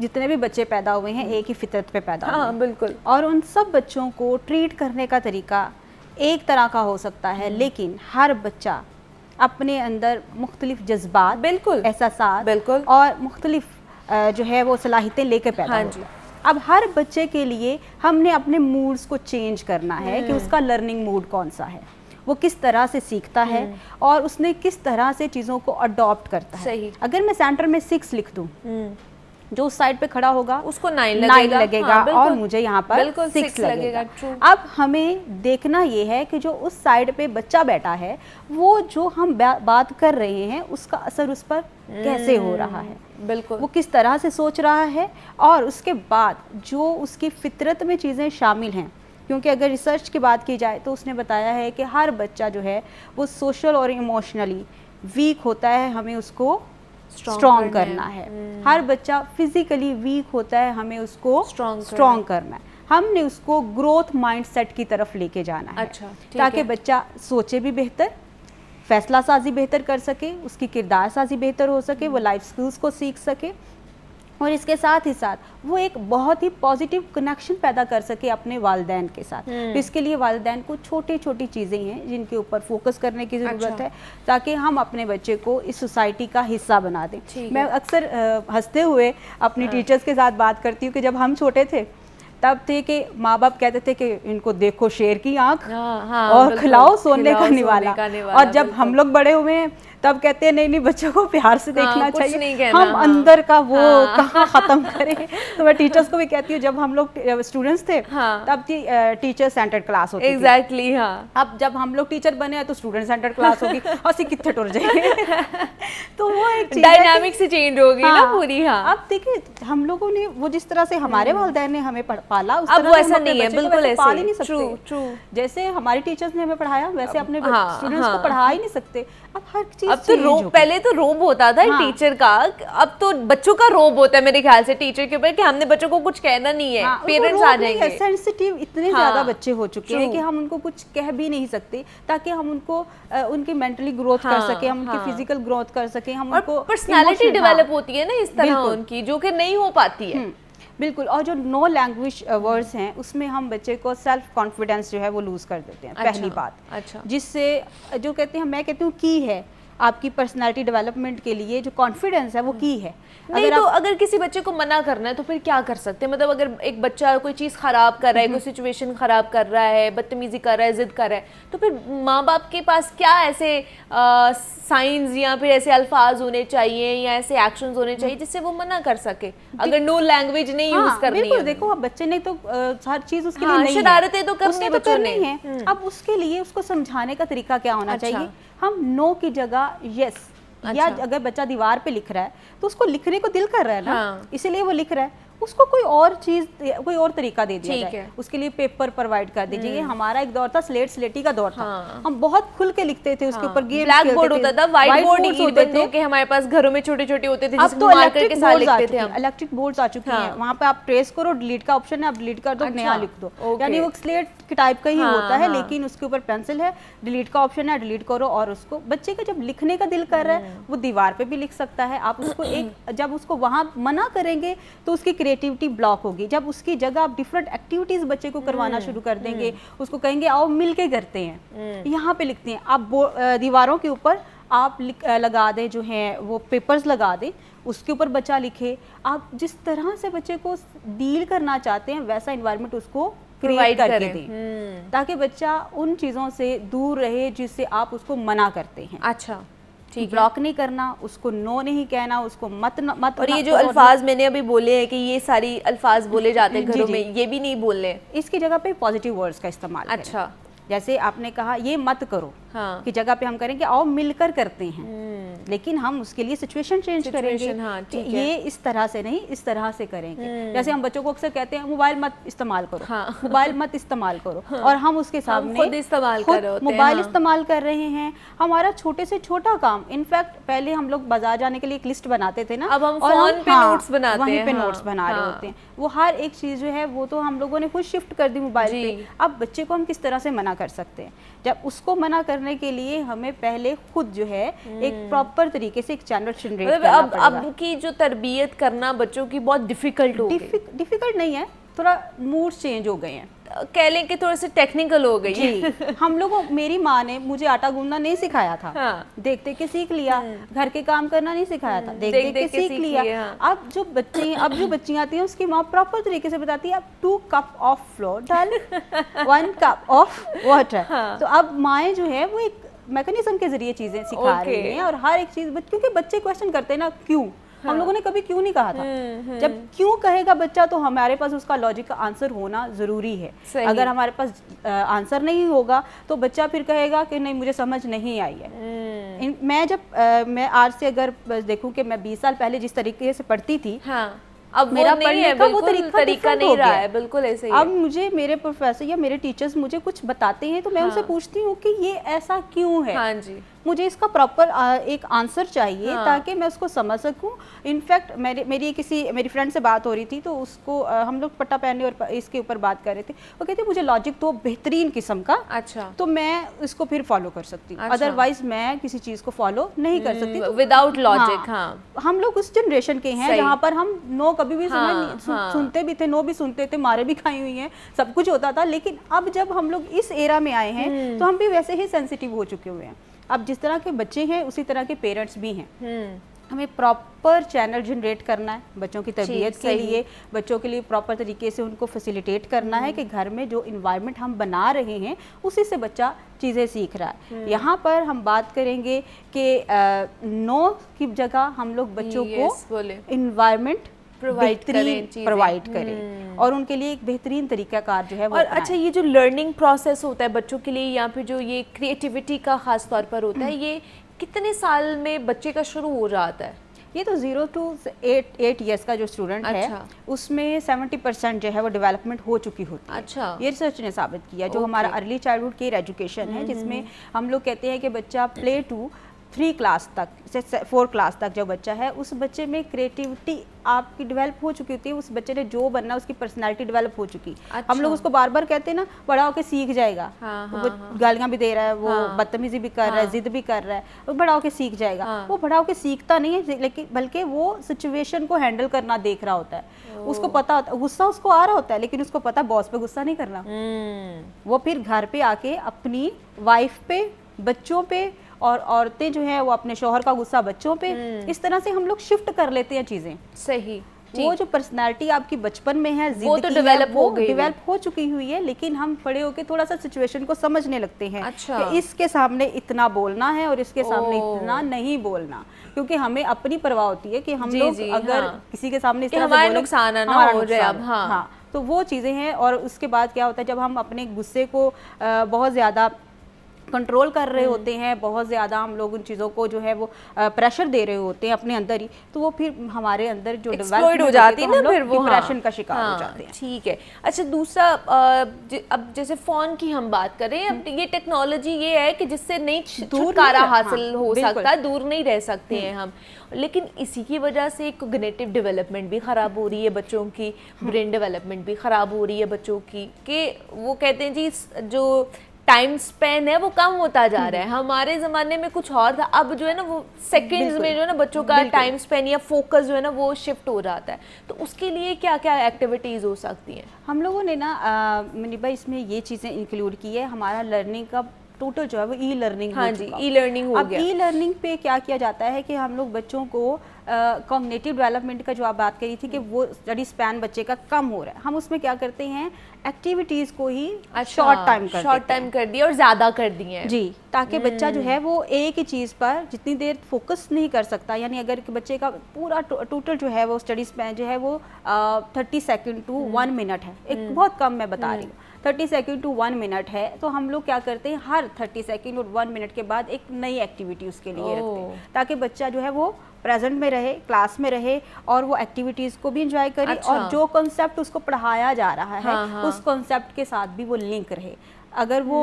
जितने भी बच्चे पैदा हुए हैं एक ही फितरत पे पैदा हुए हैं। बिल्कुल। और उन सब बच्चों को ट्रीट करने का तरीका एक तरह का हो सकता है, लेकिन हर बच्चा अपने अंदर मुख्तलिफ जज्बात, बिल्कुल, एहसासात, बिल्कुल, और मुख्तलिफ जो है वो सलाहियतें लेकर पैदा होता है। अब हर बच्चे के लिए हमने अपने मूड्स को चेंज करना है कि उसका लर्निंग मूड कौन सा है, वो किस तरह से सीखता है और उसने किस तरह से चीज़ों को अडॉप्ट करता है। सही। अगर मैं सेंटर में 6 लिख दूं, जो उस साइड पे खड़ा होगा उसको 9 लगेगा हाँ, और मुझे यहाँ पर 6 लगेगा। अब हमें देखना ये है कि जो उस साइड पे बच्चा बैठा है, वो जो हम बात कर रहे हैं उसका असर उस पर कैसे हो रहा है, बिल्कुल, वो किस तरह से सोच रहा है, और उसके बाद जो उसकी फितरत में चीज़ें शामिल हैं। क्योंकि अगर रिसर्च की बात की जाए तो उसने बताया है कि हर बच्चा जो है वो सोशल और इमोशनली वीक होता है, हमें उसको स्ट्रॉन्ग करना है। हर बच्चा फिजिकली वीक होता है, हमें उसको स्ट्रॉन्ग करना है। हमने उसको ग्रोथ माइंडसेट की तरफ लेके जाना है। अच्छा, ताकि बच्चा सोचे भी बेहतर, फैसला साजी बेहतर कर सके, उसकी किरदार साजी बेहतर हो सके, वो लाइफ स्किल्स को सीख सके, और इसके साथ ही साथ वो एक बहुत ही पॉजिटिव कनेक्शन पैदा कर सके अपने वालिदैन के साथ। तो इसके लिए वालिदैन को छोटी छोटी चीज़ें हैं जिनके ऊपर फोकस करने की ज़रूरत है, ताकि हम अपने बच्चे को इस सोसाइटी का हिस्सा बना दें। मैं अक्सर हंसते हुए अपनी टीचर्स के साथ बात करती हूँ कि जब हम छोटे थे तब थे कि माँ बाप कहते थे कि इनको देखो शेर की आँख, और खिलाओ सोने का निवाला। और जब हम लोग बड़े हुए हैं तब कहते हैं नहीं नहीं, बच्चों को प्यार से देखना चाहिए, हम अंदर का वो कहाँ ख़त्म करें। तो मैं टीचर्स को भी कहती हूँ, जब हम लोग स्टूडेंट्स थे तब टीचर सेंटर्ड क्लास होती थी। एग्जैक्टली, हाँ। अब जब हम लोग टीचर बने तो स्टूडेंट सेंटर्ड क्लास होगी, और सी कितने टुर जाएंगे। तो वो एक डायनामिक से चेंज होगी ना पूरी। हाँ, अब देखिए हम लोगों ने वो जिस तरह से हमारे वालिदैन ने हमें पाला, उस अब तरह वो ऐसा नहीं है, बिल्कुल ऐसे पाल ही नहीं सकते। ट्रू। जैसे हमारी टीचर्स ने हमें पढ़ाया वैसे अपने स्टूडेंट्स को पढ़ा ही नहीं सकते। अब हर चीज अब तो रोब, पहले तो रोब होता था टीचर का, अब तो बच्चों का रोब होता है मेरे ख्याल से टीचर के ऊपर कि हमने बच्चों को कुछ कहना नहीं है। पेरेंट्स आ जाएंगे, सेंसिटिव इतने ज्यादा बच्चे हो चुके हैं कि हम उनको कुछ कह भी नहीं सकते, ताकि हम उनको उनकी मेंटली ग्रोथ कर सके, हम उनकी फिजिकल ग्रोथ कर सके, हम उनको पर्सनालिटी डेवलप होती है ना इस तरह उनकी, जो कि नहीं हो पाती है। बिल्कुल। और जो नो लैंग्वेज वर्ड्स हैं उसमें हम बच्चे को सेल्फ कॉन्फिडेंस जो है वो लूज कर देते हैं। पहली बात, जिससे जो कहते हैं, मैं कहती हूँ की है आपकी पर्सनालिटी डेवलपमेंट के लिए, जो कॉन्फिडेंस है वो की है। नहीं तो अगर किसी बच्चे को मना करना है तो फिर क्या कर सकते हैं? मतलब अगर एक बच्चा कोई चीज़ खराब कर रहा है, कोई सिचुएशन खराब कर रहा है, बदतमीजी कर रहा है, जिद कर रहा है, तो फिर माँ बाप के पास क्या ऐसे साइंस या फिर ऐसे अल्फाज होने चाहिए या ऐसे एक्शंस होने चाहिए जिससे वो मना कर सके, अगर नो लैंग्वेज नहीं यूज करनी है? देखो अब बच्चे ने तो हर चीज उसके लिए नहीं है, शरारतें तो करनी है। अब उसके लिए उसको समझाने का तरीका क्या होना चाहिए? हम नो की जगह यस, या अगर बच्चा दीवार पे लिख रहा है तो उसको लिखने को दिल कर रहा है ना, इसीलिए वो लिख रहा है, उसको कोई और चीज, कोई और तरीका दे दिया जाए, उसके लिए पेपर प्रोवाइड कर दीजिए। हमारा एक दौर था स्लेटी का दौर था, हम बहुत खुल के लिखते थे, उसके ऊपर गेम, ब्लैक बोर्ड होता था, व्हाइट बोर्ड होते थे कि हमारे पास घरों में छोटे-छोटे होते थे, अब तो इलेक्ट्रिक बोर्ड्स आ चुके हैं, इलेक्ट्रिक बोर्ड्स आ चुके हैं, वहां पे आप ट्रेस करो, डिलीट का ऑप्शन है, आप डिलीट कर दो, नया लिख दो, यानी वो स्लेट के टाइप का ही होता है, लेकिन उसके ऊपर पेंसिल है, डिलीट का ऑप्शन है, डिलीट करो, और उसको बच्चे का जब लिखने का दिल कर रहा है वो दीवार पे भी लिख सकता है। आप उसको जब उसको वहां मना करेंगे तो उसकी क्रिएटिविटी ब्लॉक होगी। जब उसकी जगह आप डिफरेंट एक्टिविटीज बच्चे को करवाना शुरू कर देंगे, उसको कहेंगे आओ मिल के करते हैं, यहाँ पे लिखते हैं, आप दीवारों के ऊपर आप लगा दें, जो है वो पेपर्स लगा दें, उसके ऊपर बच्चा लिखे। आप जिस तरह से बच्चे को डील करना चाहते हैं वैसा इन्वायरमेंट उसको क्रिएट करके दें, ताकि बच्चा उन चीज़ों से दूर रहे जिससे आप उसको मना करते हैं। अच्छा, ब्लॉक नहीं करना, उसको नो नहीं कहना, उसको मत। और ये जो अल्फाज मैंने अभी बोले हैं कि ये सारी अल्फाज बोले जाते हैं घरों में, ये भी नहीं बोलने, इसकी जगह पे पॉजिटिव वर्ड्स का इस्तेमाल करें। अच्छा, जैसे आपने कहा ये मत करो, की जगह पे हम करेंगे आओ मिलकर करते हैं, लेकिन हम उसके लिए सिचुएशन चेंज करेंगे। ये इस तरह से नहीं, इस तरह से करेंगे। जैसे हम बच्चों को अक्सर कहते हैं मोबाइल मत इस्तेमाल करो, मोबाइल मत इस्तेमाल करो, और हम उसके सामने खुद इस्तेमाल कर रहे होते हैं, मोबाइल इस्तेमाल कर रहे हैं। हमारा छोटे से छोटा काम, इनफैक्ट पहले हम लोग बाजार जाने के लिए एक लिस्ट बनाते थे ना, अब हम फोन पे नोट्स बनाते हैं, वहीं पे नोट्स बना रहे होते हैं। वो हर एक चीज जो है वो तो हम लोगों ने खुद शिफ्ट कर दी मोबाइल पे। अब बच्चे को हम किस तरह से मना कर सकते हैं। जब उसको मना करने के लिए हमें पहले खुद जो है एक प्रॉपर तरीके से एक चैनल जनरेट करना पड़ेगा। अब की जो तरबियत करना बच्चों की बहुत डिफिकल्ट हो गई। डिफिकल्ट नहीं है, थोड़ा मूड चेंज हो गए हैं, कह लें कि थोड़े से टेक्निकल हो गई है। हम लोगों, मेरी माँ ने मुझे आटा गूंदना नहीं सिखाया था, हाँ। देख देख के सीख लिया। घर के काम करना नहीं सिखाया था, देख देख के सीख लिया। हाँ। अब जो बच्चियां आती हैं उसकी माँ प्रॉपर तरीके से बताती है, अब 2 कप ऑफ फ्लोर डाल, 1 कप ऑफ वाटर। तो अब माएँ जो है वो एक मैकेनिज्म के जरिए चीजें सिखा रही हैं, और हर एक चीज, क्योंकि बच्चे क्वेश्चन करते हैं ना, क्यों। हम लोगों ने कभी क्यों नहीं कहा था। जब क्यों कहेगा बच्चा तो हमारे पास उसका लॉजिक का आंसर होना जरूरी है। अगर हमारे पास आंसर नहीं होगा तो बच्चा फिर कहेगा कि नहीं मुझे समझ नहीं आई है। मैं आज से अगर देखूं कि मैं 20 साल पहले जिस तरीके से पढ़ती थी, हाँ, अब मेरा पढ़ने का वो तरीका नहीं रहा है, बिल्कुल ऐसे ही। अब मुझे मेरे प्रोफेसर या मेरे टीचर्स मुझे कुछ बताते हैं तो मैं उनसे पूछती हूँ कि ये ऐसा क्यों है। हाँ जी, मुझे इसका प्रॉपर एक आंसर चाहिए, ताकि मैं उसको समझ सकूं। इनफैक्ट मेरी फ्रेंड से बात हो रही थी, तो उसको हम लोग पट्टा पहनने और इसके ऊपर बात कर रहे थे। वो कहते मुझे लॉजिक तो बेहतरीन किस्म का, अच्छा, तो मैं इसको फिर फॉलो कर सकती हूँ, अदरवाइज मैं किसी चीज को फॉलो नहीं कर सकती विदाउट लॉजिक। हाँ, हम लोग उस जनरेशन के हैं जहाँ पर हम नो कभी भी सुनते भी थे, नो भी सुनते थे, मारे भी खाई हुई हैं, सब कुछ होता था। लेकिन अब जब हम लोग इस एरा में आए हैं तो हम भी वैसे ही सेंसिटिव हो चुके हुए हैं। अब जिस तरह के बच्चे हैं उसी तरह के पेरेंट्स भी हैं। हमें प्रॉपर चैनल जनरेट करना है बच्चों की तरबियत के लिए, बच्चों के लिए प्रॉपर तरीके से उनको फैसिलिटेट करना है कि घर में जो इन्वायरमेंट हम बना रहे हैं उसी से बच्चा चीज़ें सीख रहा है। यहाँ पर हम बात करेंगे कि नो की जगह हम लोग बच्चों को इन्वायरमेंट प्रोवाइड करें और उनके लिए एक बेहतरीन तरीकाकार जो है वो। और अच्छा, ये जो लर्निंग प्रोसेस होता है बच्चों के लिए, या फिर जो ये क्रिएटिविटी का खास तौर पर होता है, ये कितने साल में बच्चे का शुरू हो जाता है? ये तो 0 to 8 ईयर्स का जो स्टूडेंट है उसमें 70% जो है वो डेवलपमेंट हो चुकी होती है। अच्छा, ये रिसर्च ने साबित किया। जो हमारा अर्ली चाइल्डहुड केयर एजुकेशन है, जिसमें हम लोग कहते हैं कि बच्चा प्ले टू 3 क्लास तक, 4 क्लास तक जो बच्चा है, उस बच्चे में क्रिएटिविटी आपकी डेवलप हो चुकी होती है। उस बच्चे ने जो बनना, उसकी पर्सनालिटी डेवलप हो चुकी। अच्छा। हम लोग उसको बार बार कहते हैं ना, बड़ा होके सीख जाएगा। वो गालियाँ भी दे रहा है, वो बदतमीजी भी कर रहा है, जिद भी कर रहा है, वो बड़ा होके सीख जाएगा। वो बड़ा होके सीखता नहीं है, लेकिन बल्कि वो सिचुएशन को हैंडल करना देख रहा होता है। उसको पता होता है, गुस्सा उसको आ रहा होता है, लेकिन उसको पता बॉस पे गुस्सा नहीं करना। वो फिर घर पे आके अपनी वाइफ पे, बच्चों पे, और औरतें जो है वो अपने शौहर का गुस्सा बच्चों पे, इस तरह से हम लोग शिफ्ट कर लेते हैं चीजें। सही। वो जो पर्सनालिटी आपकी बचपन में है, वो तो डेवलप हो चुकी हुई है, लेकिन हम बड़े होके थोड़ा सा सिचुएशन को समझने लगते हैं। अच्छा। कि इसके सामने इतना बोलना है और इसके सामने इतना नहीं बोलना, क्योंकि हमें अपनी परवाह होती है कि हम लोग अगर किसी के सामने इस तरह से बोले नुकसान ना हो जाए। अब हाँ, तो वो चीजें हैं। और उसके बाद क्या होता है, जब हम अपने गुस्से को बहुत ज्यादा कंट्रोल कर रहे होते हैं, बहुत ज़्यादा हम लोग उन चीज़ों को जो है वो प्रेशर दे रहे होते हैं अपने अंदर ही, तो वो फिर हमारे अंदर जो डेवलपमेंट हो जाती है ना, फिर वो डिप्रेशन का शिकार हो जाते हैं। ठीक है। अच्छा, दूसरा अब जैसे फ़ोन की हम बात करें, अब ये टेक्नोलॉजी ये है कि जिससे नहीं छुटकारा हासिल हो सकता, दूर नहीं रह सकते हैं हम, लेकिन इसी की वजह से कोग्निटिव डेवलपमेंट भी ख़राब हो रही है बच्चों की, ब्रेन डेवलपमेंट भी ख़राब हो रही है बच्चों की। कि वो कहते हैं जी जो टाइम स्पेन है वो कम होता जा रहा है। हमारे ज़माने में कुछ और था, अब जो है ना वो सेकंड्स में जो है ना बच्चों का टाइम स्पेन या फोकस जो है ना वो शिफ्ट हो जाता है। तो उसके लिए क्या क्या एक्टिविटीज़ हो सकती हैं? हम लोगों ने ना मुनीबा इसमें ये चीज़ें इंक्लूड की है। हमारा लर्निंग का टोटल जो है वो ई लर्निंग। हाँ जी, ई लर्निंग हो गया। अब ई लर्निंग पे क्या किया जाता है कि हम लोग बच्चों को कॉग्निटिव डेवलपमेंट का जो आप बात करी थी कि वो स्टडी स्पैन बच्चे का कम हो रहा है, हम उसमें क्या करते हैं, एक्टिविटीज को ही शॉर्ट टाइम कर दिया और ज़्यादा कर दिए हैं जी, ताकि बच्चा जो है वो एक ही चीज़ पर जितनी देर फोकस नहीं कर सकता। यानी अगर बच्चे का पूरा टोटल जो है वो स्टडी स्पैन जो है वो 30 सेकेंड टू 1 मिनट है, एक बहुत कम मैं बता रही हूँ, 30 सेकेंड टू 1 मिनट है, तो हम लोग क्या करते हैं, हर 30 सेकेंड और 1 मिनट के बाद एक नई एक्टिविटी उसके लिए रखते हैं, ताकि बच्चा जो है वो प्रेजेंट में रहे, क्लास में रहे और वो एक्टिविटीज़ को भी एंजॉय करे। अच्छा। और जो कॉन्सेप्ट उसको पढ़ाया जा रहा है उस कॉन्सेप्ट के साथ भी वो लिंक रहे। अगर वो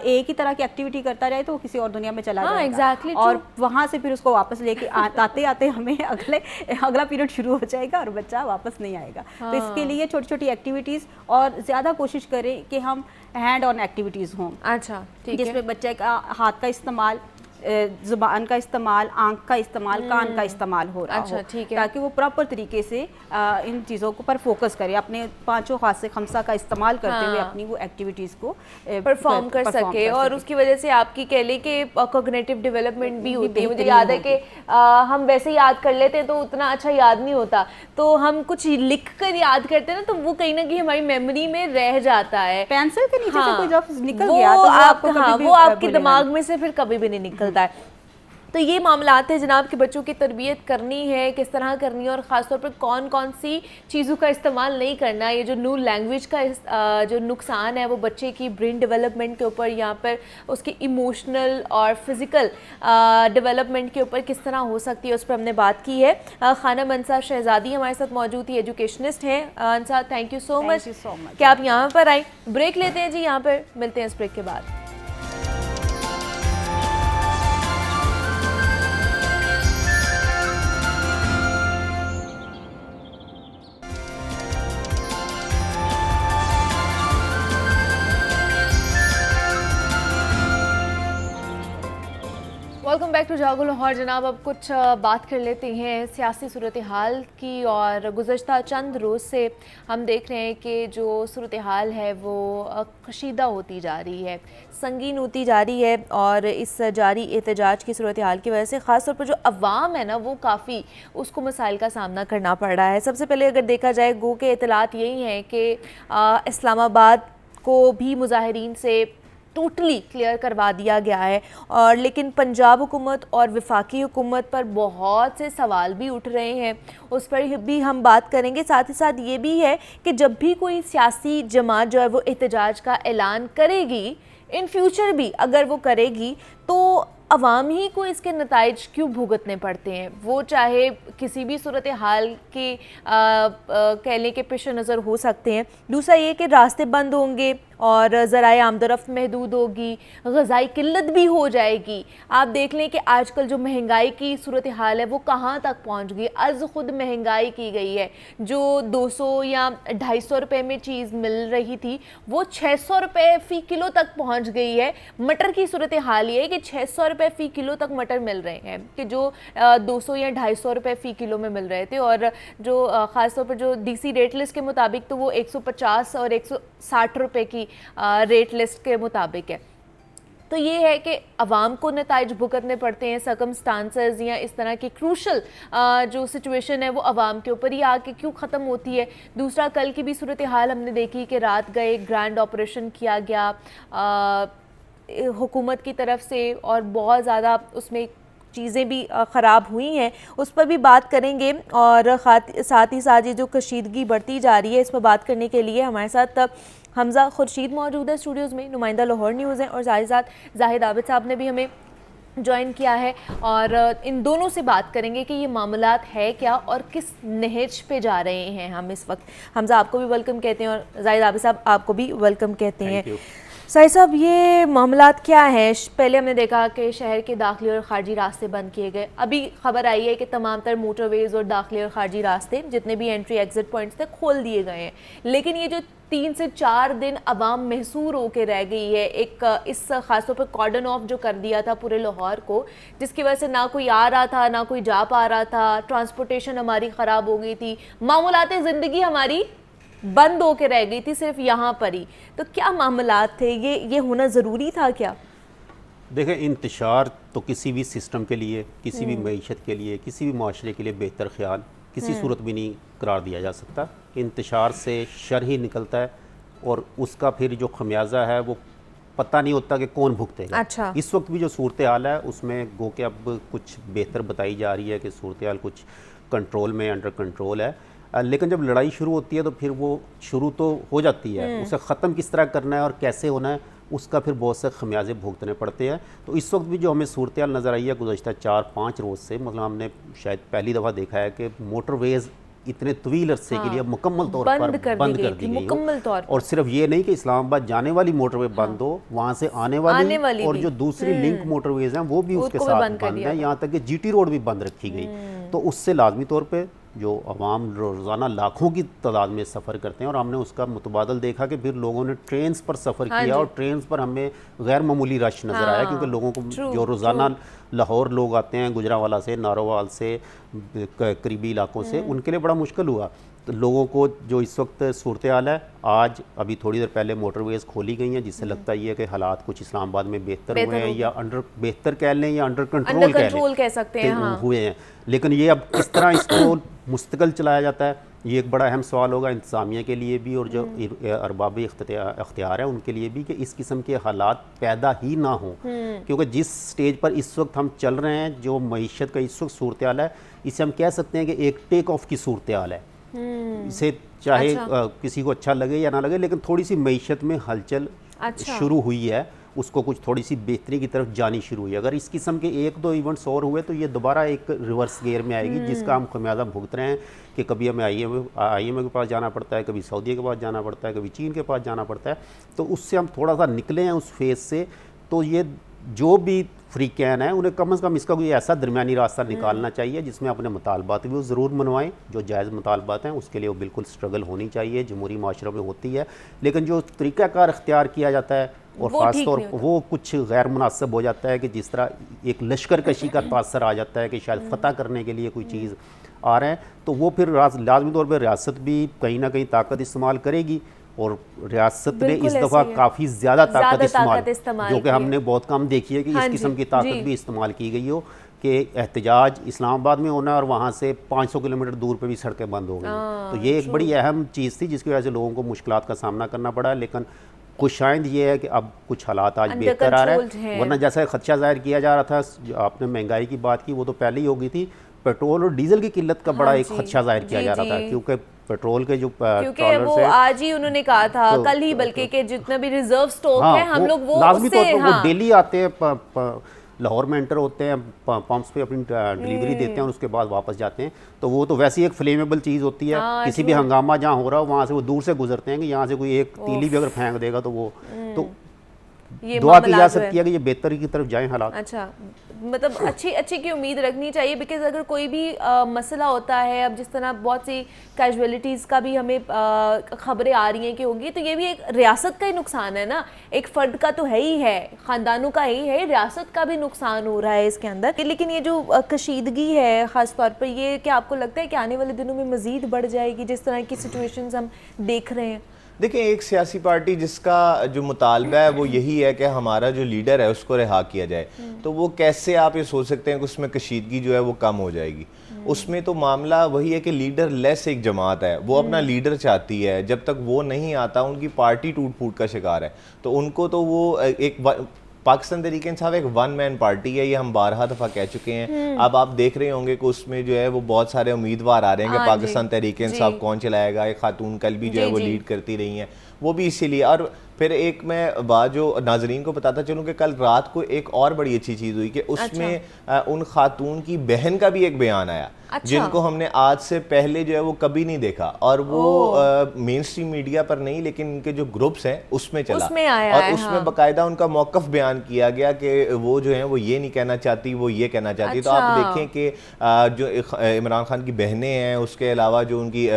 एक ही तरह की एक्टिविटी करता रहे तो वो किसी और दुनिया में चला हाँ, जाएगा। exactly true। और वहाँ से फिर उसको वापस लेके आते आते हमें अगला पीरियड शुरू हो जाएगा और बच्चा वापस नहीं आएगा। तो इसके लिए छोटी छोटी एक्टिविटीज़ और ज़्यादा कोशिश करें कि हम हैंड ऑन एक्टिविटीज़ हों। अच्छा, ठीक है। जिसमें बच्चे का हाथ का इस्तेमाल, ज़ुबान का इस्तेमाल, आंख का इस्तेमाल, कान का इस्तेमाल हो रहा अच्छा, हो, ठीक है। ताकि वो प्रॉपर तरीके से इन चीज़ों को पर फोकस करे, अपने पांचों खासे खमसा का इस्तेमाल करते हुए अपनी वो एक्टिविटीज़ को परफॉर्म कर सके और उसकी वजह से आपकी कह लें कि कॉग्निटिव डेवलपमेंट भी होती है। मुझे याद है कि हम वैसे याद कर लेते हैं तो उतना अच्छा याद नहीं होता, तो हम कुछ लिख कर याद करते हैं ना, तो वो कहीं ना कहीं हमारी मेमोरी में रह जाता है। पेंसिल के नीचे से कोई लफ्ज़ निकल वो गया तो वो आपके दिमाग में से फिर कभी भी नहीं निकलता है। तो ये मामलात है जनाब कि बच्चों की तरबियत करनी है, किस तरह करनी है और ख़ासतौर पर कौन कौन सी चीज़ों का इस्तेमाल नहीं करना। ये जो न्यू लैंग्वेज का जो नुकसान है वो बच्चे की ब्रेन डेवलपमेंट के ऊपर, यहाँ पर उसकी इमोशनल और फिज़िकल डेवलपमेंट के ऊपर किस तरह हो सकती है, उस पर हमने बात की है। खानम अंसार शहज़ादी हमारे साथ मौजूद थी, एजुकेशनिस्ट हैं। Ansar, thank you so much कि आप यहाँ पर आए। ब्रेक लेते हैं जी, यहाँ पर मिलते हैं इस ब्रेक के बाद। वेलकम बैक टू जागो लाहौर। जनाब, अब कुछ बात कर लेते हैं सियासी सूरत हाल की। और गुज़श्ता चंद रोज़ से हम देख रहे हैं कि जो सूरत हाल है वो कशीदा होती जा रही है, संगीन होती जा रही है। और इस जारी एहतजाज की सूरत हाल की वजह से ख़ास तौर पर जो अवाम है ना वो काफ़ी उसको मसाइल का सामना करना पड़ रहा है। सबसे पहले अगर देखा जाए, गो के इतलात यही हैं कि इस्लामाबाद को भी मुजाहिरीन से टोटली क्लियर करवा दिया गया है। और लेकिन पंजाब हुकूमत और वफाकी हुकूमत पर बहुत से सवाल भी उठ रहे हैं, उस पर भी हम बात करेंगे। साथ ही साथ ये भी है कि जब भी कोई सियासी जमात जो है वो एहतजाज का ऐलान करेगी, इन फ्यूचर भी अगर वो करेगी, तो अवाम ही को इसके नताइज क्यों भुगतने पड़ते हैं, वो चाहे किसी भी सूरत हाल के कह लें कि पेश नज़र हो सकते हैं। दूसरा ये कि रास्ते बंद होंगे और ज़राए आमदरफ्त महदूद होगी, ग़ज़ाई किल्लत भी हो जाएगी। आप देख लें कि आजकल जो महंगाई की सूरत हाल है वो कहाँ तक पहुँच गई। अर्ज़ ख़ुद महंगाई की गई है, जो 200 या 250 रुपये में चीज़ मिल रही थी वो 600 रुपये फ़ी किलो तक पहुँच गई है। मटर की सूरत हाल ये है कि 600 रुपये फ़ी किलो तक मटर मिल रहे हैं, कि जो 200 या 250 रुपये फ़ी किलो में मिल रहे थे। और जो ख़ास तौर पर जो DC रेट लिस्ट के मुताबिक तो वो 150 और 160 रुपये की रेट लिस्ट के मुताबिक है। तो ये है कि अवाम को नताइज भुगतने पड़ते हैं, सर्कमस्टांसेस या इस तरह की क्रूशल जो सिचुएशन है वो अवाम के ऊपर ही आके क्यों ख़त्म होती है। दूसरा, कल की भी सूरत हाल हमने देखी कि रात गए ग्रैंड ऑपरेशन किया गया हुकूमत की तरफ से और बहुत ज़्यादा उसमें चीज़ें भी ख़राब हुई हैं, उस पर भी बात करेंगे। और साथ ही साथ ये जो कशीदगी बढ़ती जा रही है, इस पर बात करने के लिए हमारे साथ हमज़ा खुर्शीद मौजूद है स्टूडियोज़ में, नुमाइंदा लाहौर न्यूज़ है। और साथ ही साथ जाहिद आबिद साहब ने भी हमें ज्वाइन किया है और इन दोनों से बात करेंगे कि ये मामलात है क्या और किस नहज पे जा रहे हैं हम इस वक्त। हमज़ा, आपको भी वेलकम कहते हैं और जाहिद आबिद साहब आपको भी वेलकम कहते हैं। साहिब साहब, ये मामलात क्या है? पहले हमने देखा कि शहर के दाखिली और खारजी रास्ते बंद किए गए। अभी खबर आई है कि तमाम तर मोटरवेज़ और दाखिली और खारजी रास्ते जितने भी एंट्री एग्ज़िट पॉइंट्स थे खोल दिए गए हैं। लेकिन ये जो 3 से 4 दिन अवाम महसूर होकर रह गई है, एक इस ख़ासतौर पर कॉर्डन ऑफ जो कर दिया था पूरे लाहौर को, जिसकी वजह से ना कोई आ रहा था ना कोई जा पा रहा था, ट्रांसपोर्टेशन हमारी ख़राब हो गई थी, मामूलात ज़िंदगी हमारी बंद होकर रह गई थी सिर्फ यहाँ पर ही। तो क्या मामलात थे, ये होना ज़रूरी था क्या? देखें, इंतशार तो किसी भी सिस्टम के लिए, किसी भी मईशत के लिए, किसी भी माशरे के लिए बेहतर ख्याल किसी सूरत भी नहीं करार दिया जा सकता। इंतशार से शर ही निकलता है और उसका फिर जो खमियाजा है वो पता नहीं होता कि कौन भुगतेगा। अच्छा। इस वक्त भी जो सूरत हाल है उसमें गो के अब कुछ बेहतर बताई जा रही है कि सूरत हाल कुछ कंट्रोल में, अंडर कंट्रोल है। लेकिन जब लड़ाई शुरू होती है तो फिर वो शुरू तो हो जाती है, उसे ख़त्म किस तरह करना है और कैसे होना है उसका फिर बहुत से खमियाजे भुगतने पड़ते हैं। तो इस वक्त भी जो हमें सूरत हाल नज़र आई है गुज़श्ता 4-5 रोज़ से, मतलब हमने शायद पहली दफ़ा देखा है कि मोटरवेज़ इतने तवील अरसे के लिए मुकम्मल तौर बंद पर कर दी बंद गई कर थी, दी गई मुकम्मल हो। तौर पर। और सिर्फ ये नहीं कि इस्लामाबाद जाने वाली मोटरवे बंद हो, वहाँ से आने वाली और भी। जो दूसरी लिंक मोटरवेज हैं वो भी उसके उसको भी साथ बंद कर बंद दिया है, था। यहाँ तक कि जीटी रोड भी बंद रखी गई। तो उससे लाजमी तौर पे जो अवाम रोज़ाना लाखों की तादाद में सफ़र करते हैं, और हमने उसका मुतबादल देखा कि फिर लोगों ने ट्रेन्स पर सफ़र हाँ किया जी। और ट्रेन्स पर हमें गैर मामूली रश नज़र आया, क्योंकि लोगों को जो रोज़ाना लाहौर लोग आते हैं गुजरांवाला से, नारोवाल से, करीबी इलाकों से, उनके लिए बड़ा मुश्किल हुआ। तो लोगों को जो इस वक्त सूरत हाल है, आज अभी थोड़ी देर पहले मोटरवेज़ खोली गई हैं, जिससे लगता ही है कि हालात कुछ इस्लामाबाद में बेहतर हुए हैं, या बेहतर कह लें या अंडर कंट्रोल कह सकते हैं, हाँ। हुए हैं। लेकिन ये अब किस तरह इसको मुस्तकिल चलाया जाता है, ये एक बड़ा अहम सवाल होगा इंतज़ामिया के लिए भी और जो अरबाब इख्तियार है उनके लिए भी, कि इस किस्म के हालात पैदा ही ना हों। क्योंकि जिस स्टेज पर इस वक्त हम चल रहे हैं, जो मईशत का इस वक्त सूरत हाल है, इसे हम कह सकते हैं कि एक टेक ऑफ की सूरत हाल है। इसे चाहे किसी को अच्छा लगे या ना लगे, लेकिन थोड़ी सी मईशत में हलचल शुरू हुई है, उसको कुछ थोड़ी सी बेहतरी की तरफ जानी शुरू हुई है। अगर इस किस्म के एक दो इवेंट्स और हुए तो ये दोबारा एक रिवर्स गियर में आएगी, जिसका हम खमियाजा भुगत रहे हैं कि कभी हमें IMF के पास जाना पड़ता है, कभी सऊदी के पास जाना पड़ता है, कभी चीन के पास जाना पड़ता है। तो उससे हम थोड़ा सा निकले हैं उस फेज़ से। तो ये जो भी फ्रीकैन है, उन्हें कम से कम इसका कोई ऐसा दरमियानी रास्ता निकालना चाहिए जिसमें अपने मुतालबात भी वो ज़रूर मनवाएं, जो जायज़ मुतालबात हैं उसके लिए वो बिल्कुल स्ट्रगल होनी चाहिए, जमहूरी माशरों में होती है। लेकिन जो तरीक़ाकार इख्तियार किया जाता है और ख़ास तौर पर वो कुछ गैर मुनासिब हो जाता है, कि जिस तरह एक लश्कर कशी का तासर आ जाता है कि शायद फ़तह करने के लिए कोई चीज़ आ रहे हैं, तो वो फिर लाजमी तौर पर रियासत भी कहीं ना कहीं ताकत इस्तेमाल करेगी। और रियासत ने इस दफ़ा काफ़ी ज़्यादा ताकत इस्तेमाल, जो कि हमने बहुत कम देखी है कि इस किस्म की ताकत भी इस्तेमाल की गई हो, कि एहतजाज इस्लामाबाद में होना और वहाँ से 500 किलोमीटर दूर पे भी सड़कें बंद हो गई। तो ये एक बड़ी अहम चीज़ थी जिसकी वजह से लोगों को मुश्किलात का सामना करना पड़ा। लेकिन खुशाइंद ये है कि अब कुछ हालात आज बेहतर आ रहे हैं, वरना जैसा खदशा जाहिर किया जा रहा था, आपने महंगाई की बात की, वो तो पहले ही हो गई थी। पेट्रोल और डीजल की किल्लत का बड़ा एक खदशा जाहिर किया जा रहा था, क्योंकि पेट्रोल के जो क्योंकि वो आज ही उन्होंने कहा था, तो, कल ही बल्कि कि जितना भी रिजर्व स्टॉक है हम लोग वो लाजमी तौर पर वो डेली आते हैं, लाहौर में एंटर होते हैं, पंप्स पे अपनी डिलीवरी देते हैं और उसके बाद वापस जाते हैं। तो वो तो वैसे ही एक फ्लेमेबल चीज़ होती है, किसी भी हंगामा जहाँ हो रहा हो वहाँ से वो दूर से गुजरते हैं कि यहाँ से कोई एक तीली भी अगर फेंक देगा तो वो तो ये दुआ की जा सकती है कि ये बेहतरी की तरफ जाएं हालात। अच्छा, मतलब अच्छी की उम्मीद रखनी चाहिए, बिकॉज अगर कोई भी मसला होता है, अब जिस तरह बहुत सी कैजुअलिटीज़ का भी हमें खबरें आ रही हैं कि होंगी, तो ये भी एक रियासत का ही नुकसान है ना, एक फ़र्द का तो है ही है, ख़ानदानों का ही है, रियासत का भी नुकसान हो रहा है इसके अंदर। लेकिन ये जो कशीदगी है ख़ास तौर पर, ये क्या आपको लगता है कि आने वाले दिनों में मज़ीद बढ़ जाएगी जिस तरह की सिचुएशंस हम देख रहे हैं? देखिए, एक सियासी पार्टी जिसका जो मुतालबा है वो यही है कि हमारा जो लीडर है उसको रिहा किया जाए, तो वो कैसे आप ये सोच सकते हैं कि उसमें कशीदगी जो है वो कम हो जाएगी? उसमें तो मामला वही है कि लीडर लेस एक जमात है, वो अपना लीडर चाहती है, जब तक वो नहीं आता उनकी पार्टी टूट फूट का शिकार है। तो उनको तो वो एक पाकिस्तान तहरीक इंसाफ एक वन मैन पार्टी है, ये हम 12 दफ़ा कह चुके हैं। अब आप देख रहे होंगे कि उसमें जो है वो बहुत सारे उम्मीदवार आ रहे हैं कि पाकिस्तान तहरीक इंसाफ कौन चलाएगा। एक खातून कल भी जो है वो लीड करती रही हैं, वो भी इसीलिए। और फिर एक मैं बात जो नाजरीन को बताता चलूँ कि कल रात को एक और बड़ी अच्छी चीज़ हुई कि उसमें उन खातून की बहन का भी एक बयान आया, जिनको हमने आज से पहले जो है वो कभी नहीं देखा, और वो मेन स्ट्रीम मीडिया पर नहीं लेकिन उनके जो ग्रुप्स हैं उसमें चला, और उसमें बाकायदा उनका मौक़िफ़ बयान किया गया कि वो जो है वो ये नहीं कहना चाहती, वो ये कहना चाहती। तो आप देखें कि जो इमरान खान की बहनें हैं, उसके अलावा जो उनकी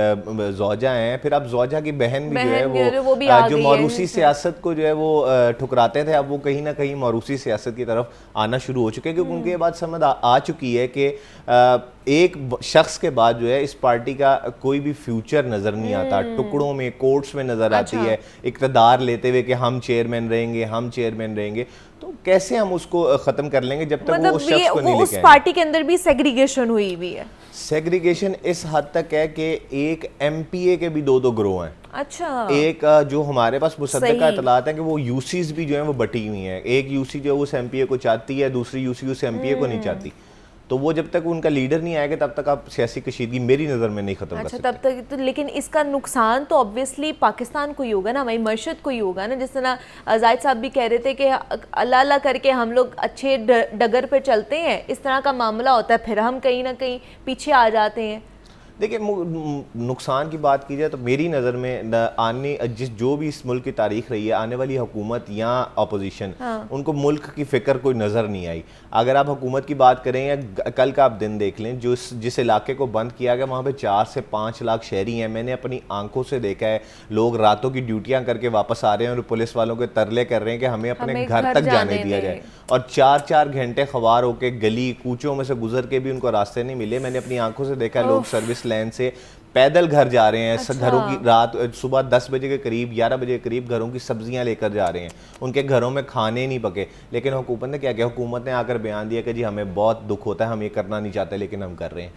ज़ौजा हैं, फिर अब ज़ौजा की बहन भी जो है वो जो मौरूसी सियासत को जो है वो ठुकराते थे, अब वो कहीं ना कहीं मौरूसी सियासत की तरफ आना शुरू हो चुके हैं, क्योंकि उनके बाद समझ आ चुकी है कि एक शख्स के बाद जो है इस पार्टी का कोई भी फ्यूचर नज़र नहीं आता, टुकड़ों में, कोर्ट्स में नज़र आती है, इक़्तिदार लेते हुए कि हम चेयरमैन रहेंगे, हम चेयरमैन रहेंगे। तो कैसे हम उसको ख़त्म कर लेंगे जब तक वो उस शख्स को नहीं लेके आएंगे? उस पार्टी के अंदर भी सेग्रीगेशन हुई हुई है। सेग्रीगेशन इस हद तक है कि एक MPA के भी 2-2 ग्रोह हैं। अच्छा, एक जो हमारे पास मुसद्दक़ा इतलात है कि वो यूसीज भी जो है वो बटी हुई हैं। एक यूसी जो है उस MPA को चाहती है, दूसरी यूसी उस MPA को नहीं चाहती। तो वो जब तक उनका लीडर नहीं आएगा तब तक आप सियासी कशीदगी मेरी नज़र में नहीं खत्म कर सकते। तब तक तो, लेकिन इसका नुकसान तो ऑब्वियसली पाकिस्तान को ही होगा ना, हमारी मशहद को ही होगा ना। जिस तरह जाहिद साहब भी कह रहे थे कि अल्लाह अल्लाह करके हम लोग अच्छे डगर पे चलते हैं, इस तरह का मामला होता है, फिर हम कहीं ना कहीं पीछे आ जाते हैं। देखिए नुकसान की बात की जाए तो मेरी नज़र में जो भी इस मुल्क की तारीख रही है, आने वाली हुकूमत या अपोजिशन, उनको मुल्क की फ़िक्र कोई नज़र नहीं आई। अगर आप हुकूमत की बात करें या कल का आप दिन देख लें, जिस इलाके को बंद किया गया वहाँ पे 4 से 5 लाख शहरी हैं। मैंने अपनी आंखों से देखा है, लोग रातों की ड्यूटियाँ करके वापस आ रहे हैं और पुलिस वालों के तरले कर रहे हैं कि हमें अपने घर तक जाने दिया जाए, और 4-4 घंटे खवार होकर गली कूचों में से गुजर के भी उनको रास्ते नहीं मिले। मैंने अपनी आंखों से देखा लोग सर्विस लाइन से पैदल घर जा रहे हैं। अच्छा। घरों की सुबह 10 बजे के करीब, 11 बजे के करीब घरों की सब्जियां लेकर जा रहे हैं। उनके घरों में खाने नहीं पके, लेकिन हुकूमत ने क्या किया? हुकूमत ने आकर बयान दिया कि जी हमें बहुत दुख होता है, हम ये करना नहीं चाहते लेकिन हम कर रहे हैं।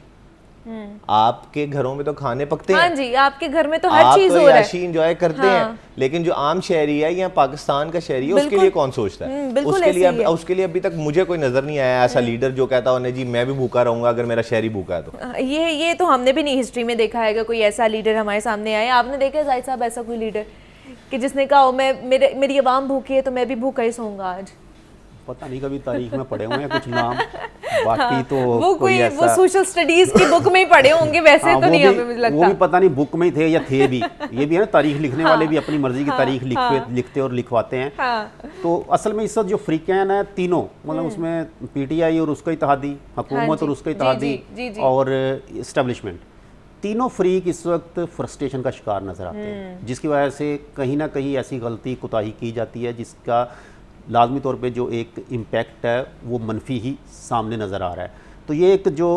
आपके घरों में तो खाने पकते हैं। हाँ जी, आपके घर में तो हर चीज तो हो रहा है। याशी एंजॉय करते हैं, लेकिन जो आम शहरी है या पाकिस्तान का शहरी है उसके लिए कौन सोचता है? उसके लिए अभी तक मुझे कोई नजर नहीं आया ऐसा लीडर जो कहता हो जी मैं भी भूखा रहूंगा अगर मेरा शहरी भूखा है तो। ये तो हमने भी नहीं हिस्ट्री में देखा है कि कोई ऐसा लीडर हमारे सामने आए। आपने देखा है जाहिद साहब ऐसा कोई लीडर कि जिसने कहा मेरी आवाम भूखी है तो मैं भी भूखा ही सोऊंगा आज? पता नहीं, कभी तारीख में पढ़े हुए हैं कुछ नाम, बाकी तो वो कोई वो सोशल स्टडीज की बुक में ही पढ़े होंगे वैसे। हाँ, तो नहीं हमें मुझे लगता। वो भी पता नहीं बुक में ही थे या थे भी। ये भी है ना, तारीख लिखने वाले भी अपनी मर्जी की तारीख लिखते और लिखवाते हैं। तो असल में इस वक्त जो फ्रीकैन है तीनों, मतलब उसमें पीटीआई और उसका इत्तेहादी, हुकूमत और उसका इत्तेहादी और इस्टेब्लिशमेंट, तीनों फ्रीक इस वक्त फ्रस्ट्रेशन का शिकार नजर आते हैं, जिसकी वजह से कहीं ना कहीं ऐसी गलती कोताही की जाती है जिसका लाजमी तौर पे जो एक इम्पैक्ट है वो मनफी ही सामने नज़र आ रहा है। तो ये एक जो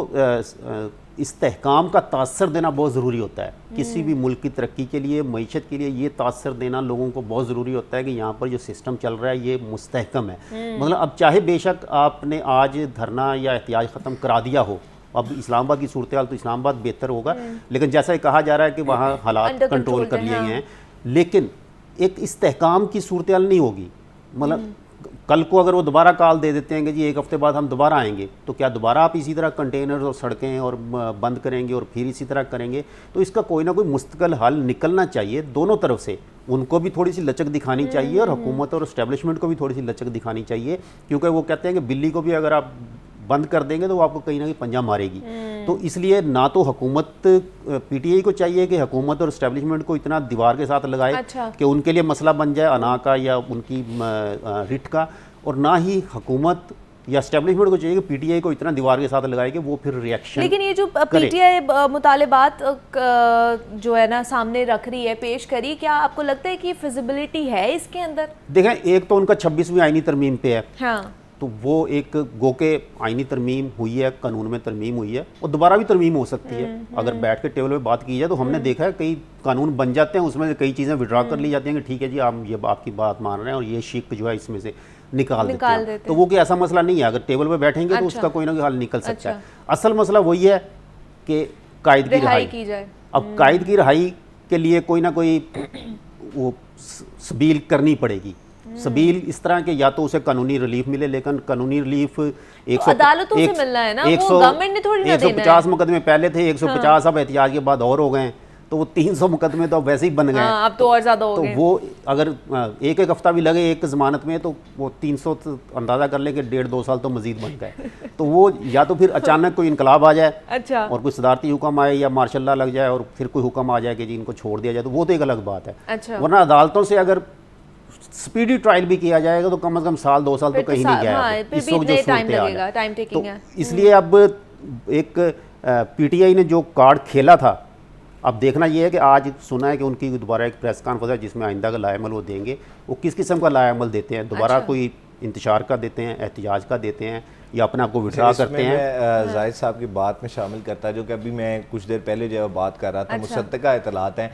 इस्तेहकाम का तासर देना बहुत ज़रूरी होता है किसी भी मुल्क की तरक्की के लिए, मईशत के लिए। ये तासर देना लोगों को बहुत ज़रूरी होता है कि यहाँ पर जो सिस्टम चल रहा है ये मुस्तहकम है। मतलब अब चाहे बेशक आपने आज धरना या एहतियाज ख़त्म करा दिया हो, अब इस्लामाबाद की सूरत हाल तो इस्लामाबाद बेहतर होगा, लेकिन जैसा ही कहा जा रहा है कि वहाँ हालात कंट्रोल कर लिए गए हैं, लेकिन एक इस्तेहकाम की सूरत हाल नहीं होगी। मतलब कल को अगर वो दोबारा कॉल दे देते हैं कि जी 1 हफ्ते बाद हम दोबारा आएंगे, तो क्या दोबारा आप इसी तरह कंटेनर और सड़कें और बंद करेंगे और फिर इसी तरह करेंगे? तो इसका कोई ना कोई मुस्तकिल हल निकलना चाहिए दोनों तरफ से। उनको भी थोड़ी सी लचक दिखानी चाहिए और हुकूमत और इस्टेब्लिशमेंट को भी थोड़ी सी लचक दिखानी चाहिए, क्योंकि वो कहते हैं कि बिल्ली को भी अगर आप बंद कर देंगे तो वो आपको कहीं ना कहीं पंजा मारेगी। तो इसलिए ना तो हुकूमत, पीटीआई को चाहिए कि हुकूमत और इस्टेब्लिशमेंट को इतना दीवार के साथ लगाए कि उनके लिए मसला बन जाए अना का या उनकी रिट का, और ना ही हुकूमत या इस्टेब्लिशमेंट को चाहिए कि पीटीआई को इतना दीवार के साथ लगाए कि वो फिर रिएक्शन। लेकिन ये जो पीटीआई मुतालिबात जो है ना सामने रख रही है, पेश करी, क्या आपको लगता है कि फिजिबिलिटी है इसके अंदर? देखें, एक तो उनका 26वीं आईनी तरमीम पे है, हाँ, तो वो एक गो के आईनी तरमीम हुई है, कानून में तरमीम हुई है, और दोबारा भी तरमीम हो सकती है। अगर बैठ के टेबल पे बात की जाए तो हमने देखा है कई कानून बन जाते हैं, उसमें कई चीज़ें विड्रा कर ली जाती हैं कि ठीक है जी हम ये आपकी बात मान रहे हैं और ये शिक जो है इसमें से निकाल देते हैं। तो वो कोई ऐसा मसला नहीं है, अगर टेबल पे बैठेंगे तो उसका कोई ना कोई हल निकल सकता है। असल मसला वही है कि कायद की रिहाई की जाए। अब कायद की रिहाई के लिए कोई ना कोई वो सबील करनी पड़ेगी। सबील इस तरह के, या तो उसे कानूनी रिलीफ मिले, लेकिन कानूनी रिलीफ अदालतों से मिलना है ना, वो गवर्नमेंट ने थोड़ी ना देना है। 150 मुकदमे पहले थे, 150 अब एहतियाज के बाद और हो गए, तो वो 300 मुकदमे तो अब वैसे ही बन गए। अब तो और ज़्यादा हो गए। तो वो अगर एक हफ्ता भी लगे एक ज़मानत में तो वो 300 अंदाज़ा कर ले कि 1.5-2 साल तो मजीद बन गए। तो वो या तो फिर अचानक कोई इनकलाब आ जाए, अच्छा, और कोई सदारती हुक्म आए या मार्शल लॉ लग जाए और फिर कोई हुक्म आ जाए कि जी इनको छोड़ दिया जाए, तो वो तो एक अलग बात है। अच्छा, वरना अदालतों से अगर स्पीडी ट्रायल भी किया जाएगा तो कम से कम 1-2 साल तो कहीं नहीं गया इस वक्त जो सूरत है। तो इसलिए अब एक पीटीआई ने जो कार्ड खेला था, अब देखना ये है कि आज सुना है कि उनकी दोबारा एक प्रेस कॉन्फ्रेंस है जिसमें आइंदा का लाएमल वो देंगे। वो किस किस्म का लाएमल देते हैं, दोबारा कोई इंतशार का देते हैं, एहतिजाज का देते हैं, या अपने आप को विड्रा करते हैं? जाहिद साहब की बात में शामिल करता है जो कि अभी मैं कुछ देर पहले जो है बात कर रहा था। मुसद्दका इतलात हैं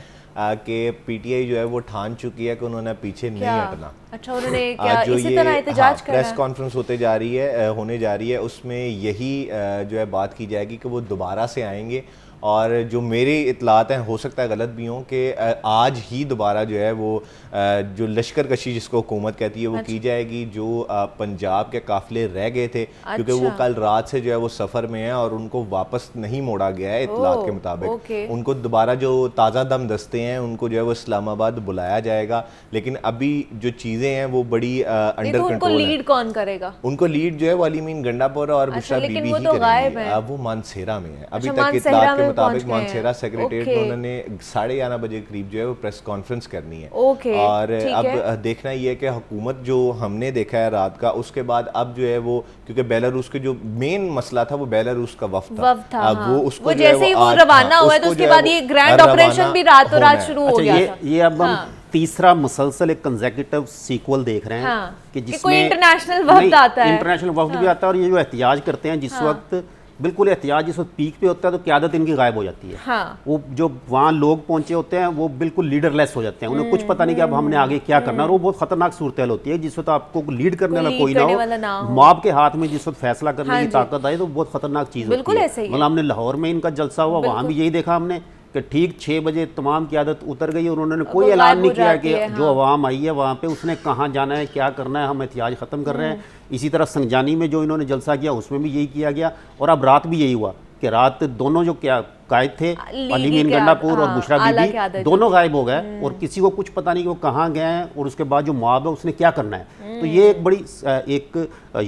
कि पीटीआई जो है वो ठान चुकी है कि उन्होंने पीछे नहीं हटना। अच्छा, उन्होंने क्या इसी तरह एहतिजाज करा? प्रेस कॉन्फ्रेंस होने जा रही है, उसमें यही जो है बात की जाएगी कि वो दोबारा से आएंगे। और जो मेरी इतलात हैं, हो सकता है गलत भी हों, कि आज ही दोबारा जो है वो जो लश्कर कशी जिसको हुकूमत कहती है वो की जाएगी। जो पंजाब के काफिले रह गए थे, क्योंकि वो कल रात से जो है वो सफ़र में है और उनको वापस नहीं मोड़ा गया है इतलात के मुताबिक। उनको दोबारा जो ताज़ा दम दस्ते हैं उनको जो है वो इस्लामाबाद बुलाया जाएगा, लेकिन अभी जो चीज़ें हैं वो बड़ी अंडर कंट्रोल है। लीड कौन करेगा? उनको लीड जो है वो अलीमीन गंडापुर और बुशरा बीबी ही करेंगे। वो मानसेरा में है, अभी तक इतलात के मुताबिक पहुंच गए हैं। Mansehra secretariat okay. में उन्होंने 11:30 बजे करीब जो है वो प्रेस कॉन्फ्रेंस करनी है। ओके, और ठीक अब है। देखना ये है कि हुकूमत जो हमने देखा है रात का, उसके बाद अब जो है वो, क्योंकि बेलारूस के जो मेन मसला था वो बेलारूस का वफ्द था। अब हाँ। वो उसको वो जो है जैसे ही वो आज- रवाना हुआ है तो उसको उसके जो है बाद वो ये ग्रैंड रवाना ऑपरेशन भी रातों होना रात है। शुरू हो अच्छा, गया था। ये अब हम तीसरा मुसलसल एक कंसेक्यूटिव सीक्वल देख रहे हैं हाँ, कि कि जिसमें कोई international वक्त आता है। इंटरनेशनल वक्त भी आता है, और ये जो एहतियाज करते हैं जिस वक्त बिल्कुल एहतियाज जिस वक्त पीक पे होता है तो क़यादत इनकी गायब हो जाती है। हाँ। वो जो वहाँ लोग पहुंचे होते हैं वो बिल्कुल लीडरलेस हो जाते हैं, उन्हें कुछ पता नहीं कि अब हमने आगे क्या करना है, और वो बहुत खतरनाक सूरत हाल होती है जिस वक्त आपको लीड करने वाला lead कोई करने वाला ना ना हो। हो, मॉब के हाथ में जिस वक्त फैसला करने हाँ की जी। ताकत आई तो बहुत खतरनाक चीज़ बिल्कुल होती है। ऐसे ही है। मतलब हमने लाहौर में इनका जलसा हुआ, वहाँ भी यही देखा हमने कि ठीक 6 बजे तमाम क़यादत उतर गई और उन्होंने कोई वो ऐलान गायब नहीं हो किया जाती कि है, जो हाँ। अवाम आई है वहाँ पे उसने कहाँ जाना है, क्या करना है, हम एहतियाज ख़त्म कर रहे हैं। इसी तरह संजानी में जो इन्होंने जलसा किया उसमें भी यही किया गया, और अब रात भी यही हुआ कि रात दोनों जो क्या कायद थे, लीगी अलीमीन क़यादत, गंडापुर और हाँ, बुशरा आला क़यादत बीबी, जो दोनों गायब हो गए और किसी को कुछ पता नहीं कि वो कहाँ गए हैं, और उसके बाद जो मॉब है उसने क्या करना है। तो ये एक बड़ी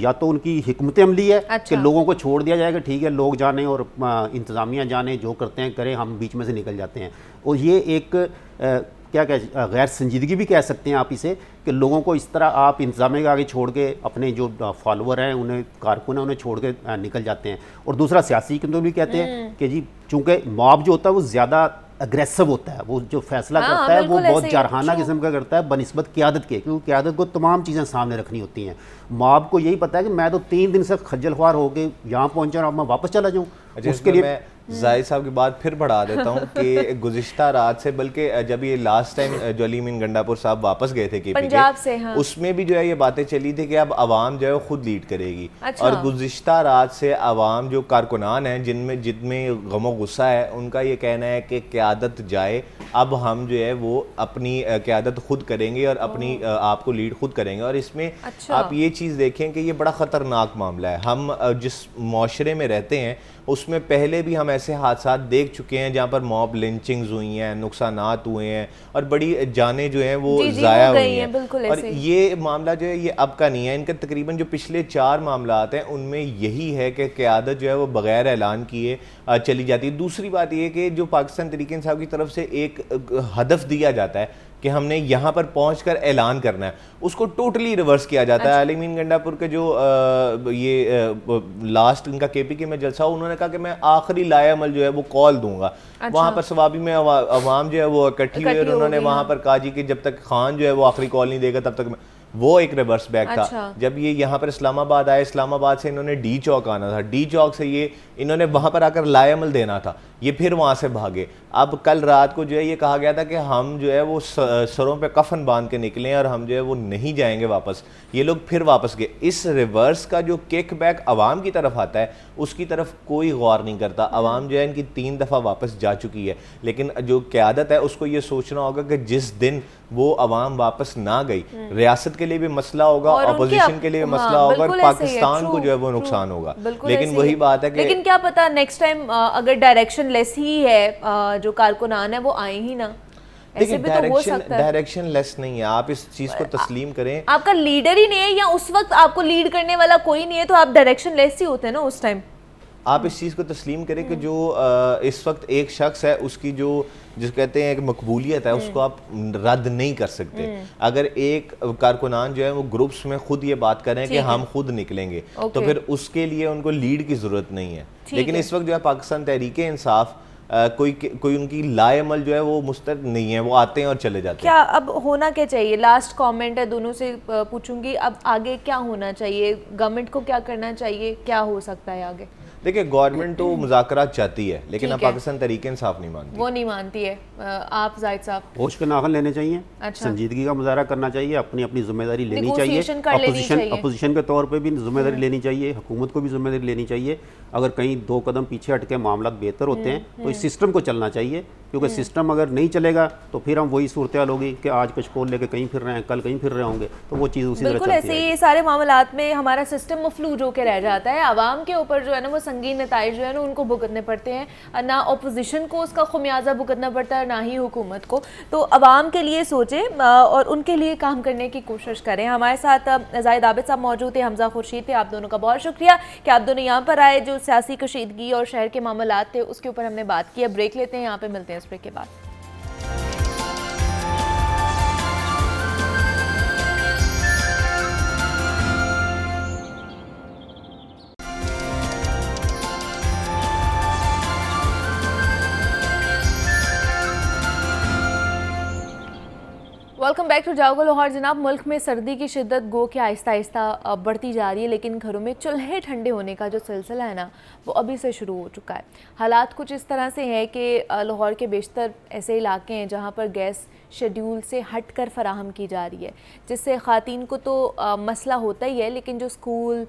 या तो उनकी हिकमत अमली है अच्छा। कि लोगों को छोड़ दिया जाएगा, ठीक है लोग जाने और इंतज़ामिया जाने, जो करते हैं करें, हम बीच में से निकल जाते हैं। और ये एक क्या कह गैर संजीदगी भी कह सकते हैं आप इसे, कि लोगों को इस तरह आप इंतज़ामिया के आगे छोड़ के अपने जो फॉलोअर हैं, उन्हें कारकुन हैं, उन्हें छोड़ के निकल जाते हैं। और दूसरा सियासी के भी कहते हैं कि जी चूँकि मॉब जो होता है वो ज़्यादा अग्रेसिव होता है, वो जो फैसला हाँ, करता है वो बिल्कुल बहुत ऐसे ही, जारहाना true। किस्म का करता है बनिस्बत क़यादत के, क्योंकि क़यादत को तमाम चीज़ें सामने रखनी होती हैं। मॉब को यही पता है कि मैं तो 3 दिन से खज्जल ख्वार होके यहाँ पहुँचा और अब मैं वापस चला जाऊँ। अच्छा, उसके इसमें लिए मैं जाहिद साहब की बात फिर बढ़ा देता हूँ कि गुज़िश्ता रात से, बल्कि जब ये लास्ट टाइम जो अलीमीन गंडापुर साहब वापस गए थे केपी पंजाब से, हाँ। उसमें भी जो है ये बातें चली थी कि अब आवाम जो है वो खुद लीड करेगी। अच्छा। और गुज़िश्ता रात से आवाम जो कारकुनान हैं जिनमें गम और गुस्सा है, उनका ये कहना है कि क़यादत जाए, अब हम जो है वो अपनी क़यादत खुद करेंगे और अपनी आपको लीड खुद करेंगे। और इसमें अच्छा। आप ये चीज़ देखें कि ये बड़ा ख़तरनाक मामला है। हम जिस माशरे में रहते हैं उसमें पहले भी हम ऐसे हादसा देख चुके हैं जहाँ पर मॉब लिंचिंग्स हुई हैं, नुकसानात हुए हैं और बड़ी जानें जो हैं वो जी, जी, ज़ाया हो हुई गई हैं, हैं। बिल्कुल और ऐसे ही। ये मामला जो है ये अब का नहीं है, इनके तकरीबन जो पिछले 4 मामलात हैं उनमें यही है कि क़यादत जो है वो बग़ैर ऐलान किए चली जाती है। दूसरी बात ये कि जो पाकिस्तान तहरीक इंसाफ की तरफ से एक हदफ दिया जाता है कि हमने यहाँ पर पहुंचकर ऐलान करना है, उसको टोटली रिवर्स किया जाता है। अलीमीन गंडापुर के जो लास्ट इनका केपीके में जलसा, उन्होंने कहा कि मैं आखिरी लाएअमल जो है वो कॉल दूंगा। वहाँ पर सवाबी में अवाम जो है वो इकट्ठी हुई और उन्होंने वहाँ पर कहा जी कि जब तक खान जो है वो आखिरी कॉल नहीं देगा तब तक वो एक रिवर्स बैक था। अच्छा। जब ये यहाँ पर इस्लामाबाद आए, इस्लामाबाद से इन्होंने डी चौक आना था, डी चौक से ये इन्होंने वहाँ पर आकर लाएअमल देना था, ये फिर वहाँ से भागे। अब कल रात को जो है ये कहा गया था कि हम जो है वो सरों पे कफन बांध के निकले और हम जो है वो नहीं जाएंगे वापस। ये लोग फिर वापस गए। इस रिवर्स का जो किक बैक आवाम की तरफ आता है उसकी तरफ कोई गौर नहीं करता। आवाम जो है इनकी 3 दफ़ा वापस जा चुकी है, लेकिन जो क़यादत है उसको ये सोचना होगा कि जिस दिन वो आवाम वापस ना गई, रियासत के लिए भी मसला होगा, और उनके अपोजिशन के लिए भी मसला होगा और पाकिस्तान को जो है वो नुकसान होगा। लेकिन वही बात है कि लेकिन क्या पता नेक्स्ट टाइम अगर डायरेक्शन लेस ही है जो कारकुनान है वो आए ही ना, ऐसे भी तो हो सकता है। डायरेक्शन लेस नहीं है, आप इस चीज को तस्लीम करें। आपका लीडर ही नहीं है या उस वक्त आपको लीड करने वाला कोई नहीं है तो आप डायरेक्शन लेस ही होते हैं ना उस टाइम। आप इस चीज़ को तस्लीम करें कि जो इस वक्त एक शख्स है उसकी जिस कहते हैं कि मकबूलियत है उसको आप रद्द नहीं कर सकते। अगर एक कारकुनान जो है वो ग्रुप्स में खुद ये बात करें कि हम खुद निकलेंगे तो फिर उसके लिए उनको लीड की ज़रूरत नहीं है। लेकिन इस वक्त जो है पाकिस्तान तहरीक इंसाफ कोई उनकी लाएअमल जो है वो मुस्तरद नहीं है, वो आते हैं और चले जाते हैं। क्या अब होना क्या चाहिए? लास्ट कमेंट है, दोनों से पूछूंगी अब आगे क्या होना चाहिए, गवर्नमेंट को क्या करना चाहिए, क्या हो सकता है आगे? देखिए गवर्नमेंट तो मुज़ाकरात चाहती है लेकिन अब ठीक है। पाकिस्तान तहरीक इंसाफ नहीं मानती। वो नहीं मानती है। आप जाहिद साहब? होश के नाखन लेने चाहिए, अच्छा। संजीदगी का मुजाहरा करना चाहिए, अपनी अपनी जिम्मेदारी लेनी चाहिए, Negotiation कर लेनी चाहिए। अपोजिशन के तौर पे भी जिम्मेदारी लेनी चाहिए, हुकूमत को भी जिम्मेदारी लेनी चाहिए। अगर कहीं 2 कदम पीछे हट के मामला बेहतर होते हैं तो इस सिस्टम को चलना चाहिए क्योंकि सिस्टम अगर नहीं चलेगा तो फिर हम वही सूरत हाल होगी कि आज कशकोल लेके कहीं फिर रहे हैं, कल कहीं फिर रहे होंगे, तो वो चीज़ उसी तरह बिल्कुल चलती ऐसे ही रहेगी। ये सारे मामलात में हमारा सिस्टम मफलूज होकर रह जाता है। आवाम के ऊपर जो है ना वो संगीन नताइज जो है ना उनको भुगतने पड़ते हैं, ना अपोजिशन को उसका खुमियाजा भुगतना पड़ता है ना ही हुकूमत को। तो आवाम के लिए सोचें और उनके लिए काम करने की कोशिश करें। हमारे साथ जाहिद आबिद साहब मौजूद थे, हमजा खुर्शीद थे, आप दोनों का बहुत शुक्रिया कि आप दोनों यहाँ पर आए। जो सियासी कशीदगी और शहर के मामलात थे उसके ऊपर हमने बात की। अब ब्रेक लेते हैं, यहाँ पे मिलते हैं इस ब्रेक के बाद। वेलकम बैक टू जागो लाहौर। जनाब, मुल्क में सर्दी की शिद्दत गो के आहिस्ता आहिस्ता बढ़ती जा रही है, लेकिन घरों में चूल्हे ठंडे होने का जो सिलसिला है ना वो अभी से शुरू हो चुका है। हालात कुछ इस तरह से है कि लाहौर के बेशतर ऐसे इलाके हैं जहाँ पर गैस शेड्यूल से हट कर फराहम की जा रही है, जिससे ख़ातीन को तो मसला होता ही है, लेकिन जो स्कूल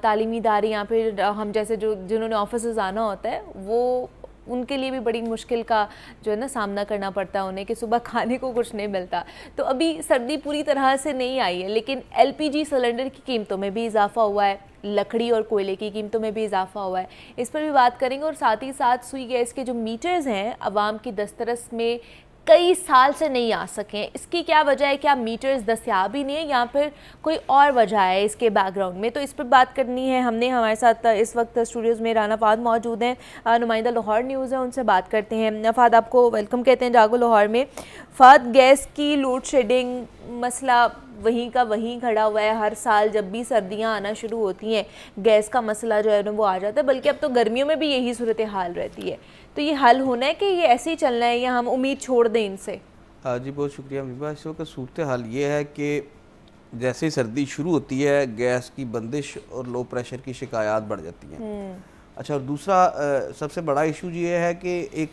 तालीमी इदारे या फिर हम जैसे जो जिन्होंने ऑफिस आना होता है वो उनके लिए भी बड़ी मुश्किल का जो है ना सामना करना पड़ता है उन्हें कि सुबह खाने को कुछ नहीं मिलता। तो अभी सर्दी पूरी तरह से नहीं आई है, लेकिन एलपीजी सिलेंडर की कीमतों में भी इजाफा हुआ है, लकड़ी और कोयले की कीमतों में भी इजाफा हुआ है। इस पर भी बात करेंगे और साथ ही साथ सुई गैस के जो मीटर्स हैं आवाम की दस्तरस में कई साल से नहीं आ सके हैं, इसकी क्या वजह है? क्या मीटर्स दस्तयाब ही नहीं है या फिर कोई और वजह है इसके बैकग्राउंड में? तो इस पर बात करनी है हमने। हमारे साथ इस वक्त स्टूडियोज़ में राना फाद मौजूद हैं, नुमाइंदा लाहौर न्यूज़ है, उनसे बात करते हैं। फाद, आपको वेलकम कहते हैं जागो लाहौर में। फाद, गैस की लोड शेडिंग मसला वहीं का वहीं खड़ा हुआ है। हर साल जब भी सर्दियां आना शुरू होती हैं गैस का मसला जो है ना वो आ जाता है, बल्कि अब तो गर्मियों में भी यही सूरत हाल रहती है। तो ये हल होना है कि ये ऐसे ही चलना है या हम उम्मीद छोड़ दें इनसे? हाँ जी, बहुत शुक्रिया अमीबा। इस वक्त सूरत हाल ये है कि जैसे ही सर्दी शुरू होती है गैस की बंदिश और लो प्रेशर की शिकायत बढ़ जाती हैं। अच्छा, और दूसरा सबसे बड़ा इशू ये है कि एक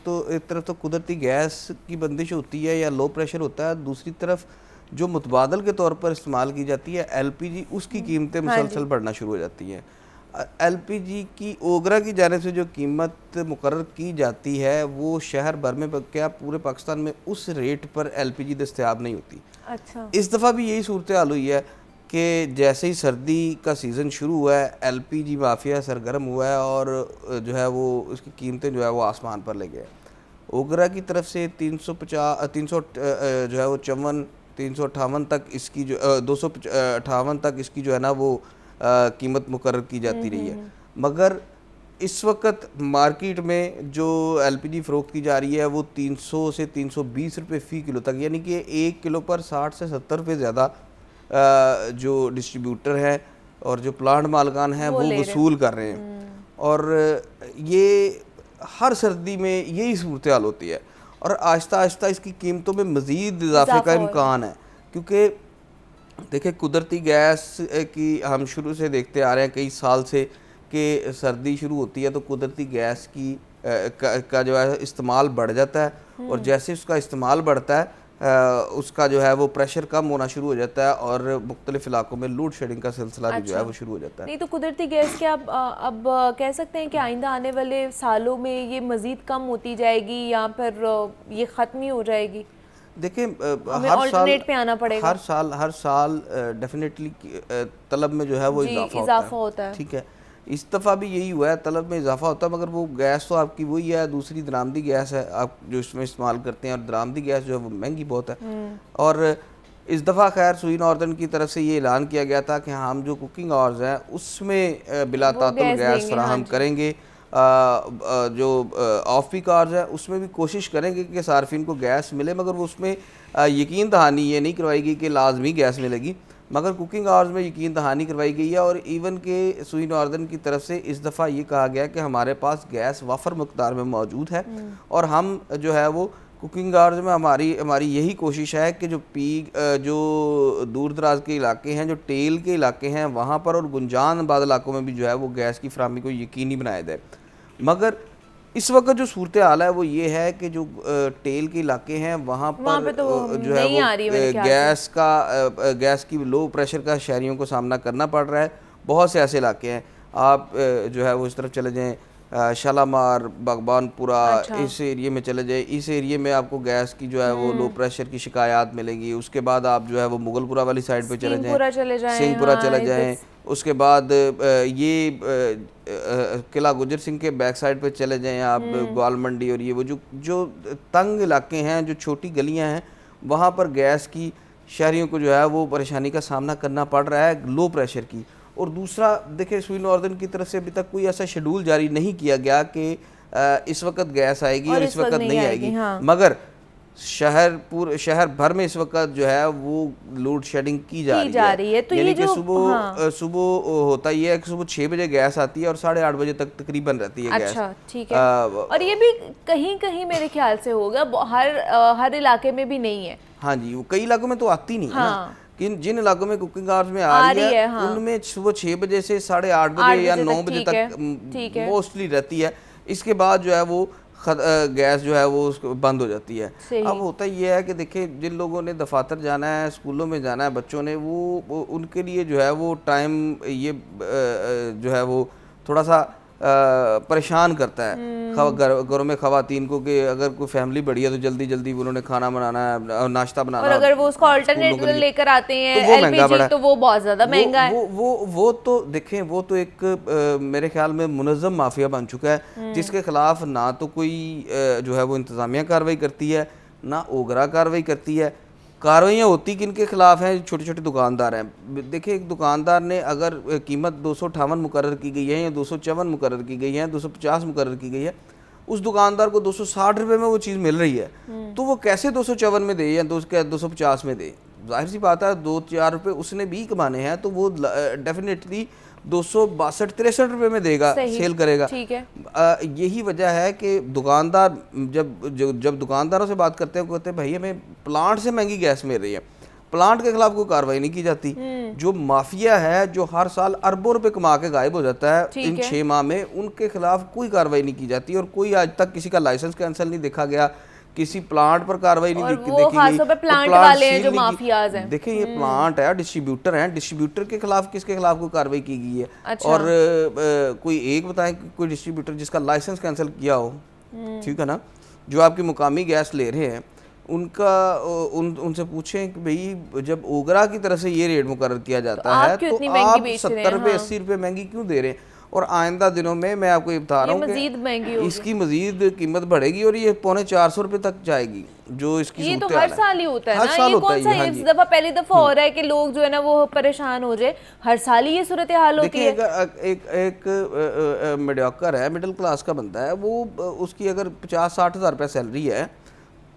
तरफ तो कुदरती गैस की बंदिश होती है या लो प्रेशर होता है, दूसरी तरफ जो मुतबादल के तौर पर इस्तेमाल की जाती है एलपीजी, उसकी कीमतें मुसलसल बढ़ना शुरू हो जाती हैं। एलपीजी की ओगरा की जानिब से जो कीमत मुकर्रर की जाती है वो शहर भर में क्या पूरे पाकिस्तान में उस रेट पर एलपीजी दस्तयाब नहीं होती। अच्छा, इस दफ़ा भी यही सूरत हाल हुई है कि जैसे ही सर्दी का सीज़न शुरू हुआ है एलपीजी माफिया सरगर्म हुआ है और जो है वो उसकी कीमतें जो है वो आसमान पर ले गए। ओगरा की तरफ से 350 जो है वो 358 तक इसकी जो 258 तक इसकी जो है ना वो कीमत मुकर्रर की जाती रही है, मगर इस वक्त मार्केट में जो एलपीजी फ़रोख्त की जा रही है वो 300 से 320 रुपये फ़ी किलो तक, यानी कि 1 किलो पर 60 से 70 रुपये ज़्यादा जो डिस्ट्रीब्यूटर हैं और जो प्लांट मालकान हैं वो वसूल कर रहे हैं। और ये हर सर्दी में यही सूरत हाल होती है और आहिस्ता आहिस्ता इसकी कीमतों में मज़ीद इजाफे का इम्कान है, क्योंकि देखिए कुदरती गैस की हम शुरू से देखते आ रहे हैं कई साल से कि सर्दी शुरू होती है तो कुदरती गैस की का जो है इस्तेमाल बढ़ जाता है और जैसे उसका इस्तेमाल बढ़ता है उसका जो है वो प्रेशर कम होना शुरू हो जाता है और मुख्तलिफ इलाकों में लोड शेडिंग का सिलसिला भी जो है वो शुरू हो जाता है। नहीं तो कुदरती गैस क्या अब कह सकते हैं कि आइंदा आने वाले सालों में ये मज़ीद कम होती जाएगी या फिर ये ख़त्म ही हो जाएगी? देखिए अल्टरनेट पे आना पड़ेगा। हर साल डेफिनेटली तलब में जो है वो इजाफा होता है। ठीक है, इस दफ़ा भी यही हुआ है, तलब में इजाफा होता है, मगर वो गैस तो आपकी वही है, दूसरी दरामदी गैस है आप जो इसमें इस्तेमाल करते हैं और दरामदी गैस जो है वो महंगी बहुत है। और इस दफ़ा खैर सुई नॉर्दर्न की तरफ से ये ऐलान किया गया था कि हम जो कुकिंग आवर्स हैं उसमें बिला तातुल गैस फराहम करेंगे, जो ऑफ पीक आवर्स है उसमें भी कोशिश करेंगे कि सार्फिन को गैस मिले, मगर वो उसमें यकीन दहानी ये नहीं करवाई गई कि लाजमी गैस मिलेगी, मगर कुकिंग आवर्स में यकीन दहानी करवाई गई है। और इवन के सुई नॉर्दर्न की तरफ से इस दफ़ा ये कहा गया कि हमारे पास गैस वाफर मकदार में मौजूद है और हम जो है वो कुकिंग आवर्स में हमारी यही कोशिश है कि जो दूर दराज के इलाके हैं, जो टेल के इलाके हैं वहाँ पर और गुंजान बाद इलाकों में भी जो है वो गैस की फराहमी को यकीनी बनाया जाए। मगर इस वक्त जो सूरत हाल है वो ये है कि जो टेल के इलाके हैं वहाँ पर तो जो है वो गैस की लो प्रेशर का शहरियों को सामना करना पड़ रहा है। बहुत से ऐसे इलाके हैं, आप जो है वो इस तरफ चले जाएँ शालामार, बागबानपुरा, अच्छा। इस एरिया में चले जाए, इस एरिया में आपको गैस की जो है वो लो प्रेशर की शिकायत मिलेंगी। उसके बाद आप जो है वो मुगलपुरा वाली साइड पे चले सिंहपुरा चले जाएं, सिंहपुरा हाँ, चले इधर जाएं। उसके बाद ये किला गुजर सिंह के बैक साइड पे चले जाएं आप, ग्वाल मंडी और ये वो जो तंग इलाके हैं, जो छोटी गलियां हैं, वहाँ पर गैस की शहरियों को जो है वो परेशानी का सामना करना पड़ रहा है लो प्रेशर की। और दूसरा देखिए, स्वी नॉर्दर्न की तरफ से अभी तक कोई ऐसा शेड्यूल जारी नहीं किया गया कि इस वक्त गैस आएगी और इस वक्त नहीं आएगी, हाँ। मगर शहर भर में इस वक्त जो है वो लोड शेडिंग की जा रही है। तो यानी ये कि जो सुबह होता ही है कि सुबह 6 बजे गैस आती है और 8:30 बजे तक तकरीबन रहती है गैस। अच्छा, ठीक है। और ये भी कहीं कहीं मेरे ख्याल से होगा, हर इलाके में भी नहीं है। हाँ जी, वो कई इलाकों में तो आती नहीं है हाँ। ना, कि जिन इलाकों में कुकिंग आवर्स में आ रही है, हाँ। उनमें सुबह 6 बजे से 8:30 बजे या 9 बजे तक मोस्टली रहती है। इसके बाद जो है वो गैस जो है वो बंद हो जाती है। अब होता ये है कि देखिए, जिन लोगों ने दफातर जाना है, स्कूलों में जाना है, बच्चों ने वो उनके लिए जो है वो टाइम ये जो है वो थोड़ा सा परेशान करता है घरों में ख़वातीन को, कि अगर कोई फैमिली बड़ी है तो जल्दी जल्दी उन्होंने खाना बनाना है, नाश्ता बनाना और अगर वो उसको अल्टरनेट लेकर आते हैं एलपीजी, तो वो बहुत ज़्यादा महंगा है। वो तो देखें, वो तो एक मेरे ख्याल में मुनज़्ज़म माफिया बन चुका है, जिसके खिलाफ ना तो कोई जो है वो इंतज़ामिया कार्रवाई करती है, ना ओगरा कार्रवाई करती है। कार्रवाइयाँ होती किन के खिलाफ हैं? छोटे छोटे दुकानदार हैं। देखिए, एक दुकानदार ने अगर कीमत 258 मुकर्रर की गई है या 254 मुकर्रर की गई है, 250 मुकर्रर की गई है, उस दुकानदार को 260 रुपये में वो चीज़ मिल रही है, तो वो कैसे 254 में दे या 250 में दे? जाहिर सी बात है, 2-4 रुपये उसने भी कमाने हैं, तो वो डेफिनेटली 262-63 रुपये में देगा, सेल करेगा। ठीक है। यही वजह है कि दुकानदार जब दुकानदारों से बात करते हैं, कहते हैं भाई हमें प्लांट से महंगी गैस मिल रही है, प्लांट के खिलाफ कोई कार्रवाई नहीं की जाती। जो माफिया है, जो हर साल अरबों रुपए कमा के गायब हो जाता है इन 6 माह में, उनके खिलाफ कोई कार्रवाई नहीं की जाती और कोई आज तक किसी का लाइसेंस कैंसिल नहीं देखा गया, किसी प्लांट पर कार्रवाई नहीं देखी गई। प्लांट वाले हैं जो माफियाज हैं। देखिए, ये प्लांट है, डिस्ट्रीब्यूटर हैं, डिस्ट्रीब्यूटर के खिलाफ किसके खिलाफ कोई कार्रवाई की गई है? अच्छा। और कोई एक बताएं कि कोई डिस्ट्रीब्यूटर जिसका लाइसेंस कैंसिल किया हो, ठीक है ना, जो आपकी मुकामी गैस ले रहे हैं, उनसे पूछें कि भाई जब ओगरा की तरफ से ये रेट मुकर्रर किया जाता है तो आप 70 रुपये 80 रुपये महंगी क्यों दे रहे हैं? और आइंदा दिनों में मैं आपको ये बता रहा हूँ कि इसकी मजीद कीमत बढ़ेगी और ये 350 रुपये तक जाएगी, जो इसकी ये तो हर साल ही होता है ना। साल ये कौन सा इस दफा पहली दफा हो रहा है कि लोग जो है ना वो परेशान हो जाए? हर साल ही ये सूरत हाल होती है। एक मीडियोकर है, मिडिल क्लास का बंदा है, वो उसकी अगर 50-60 हज़ार रुपये सैलरी है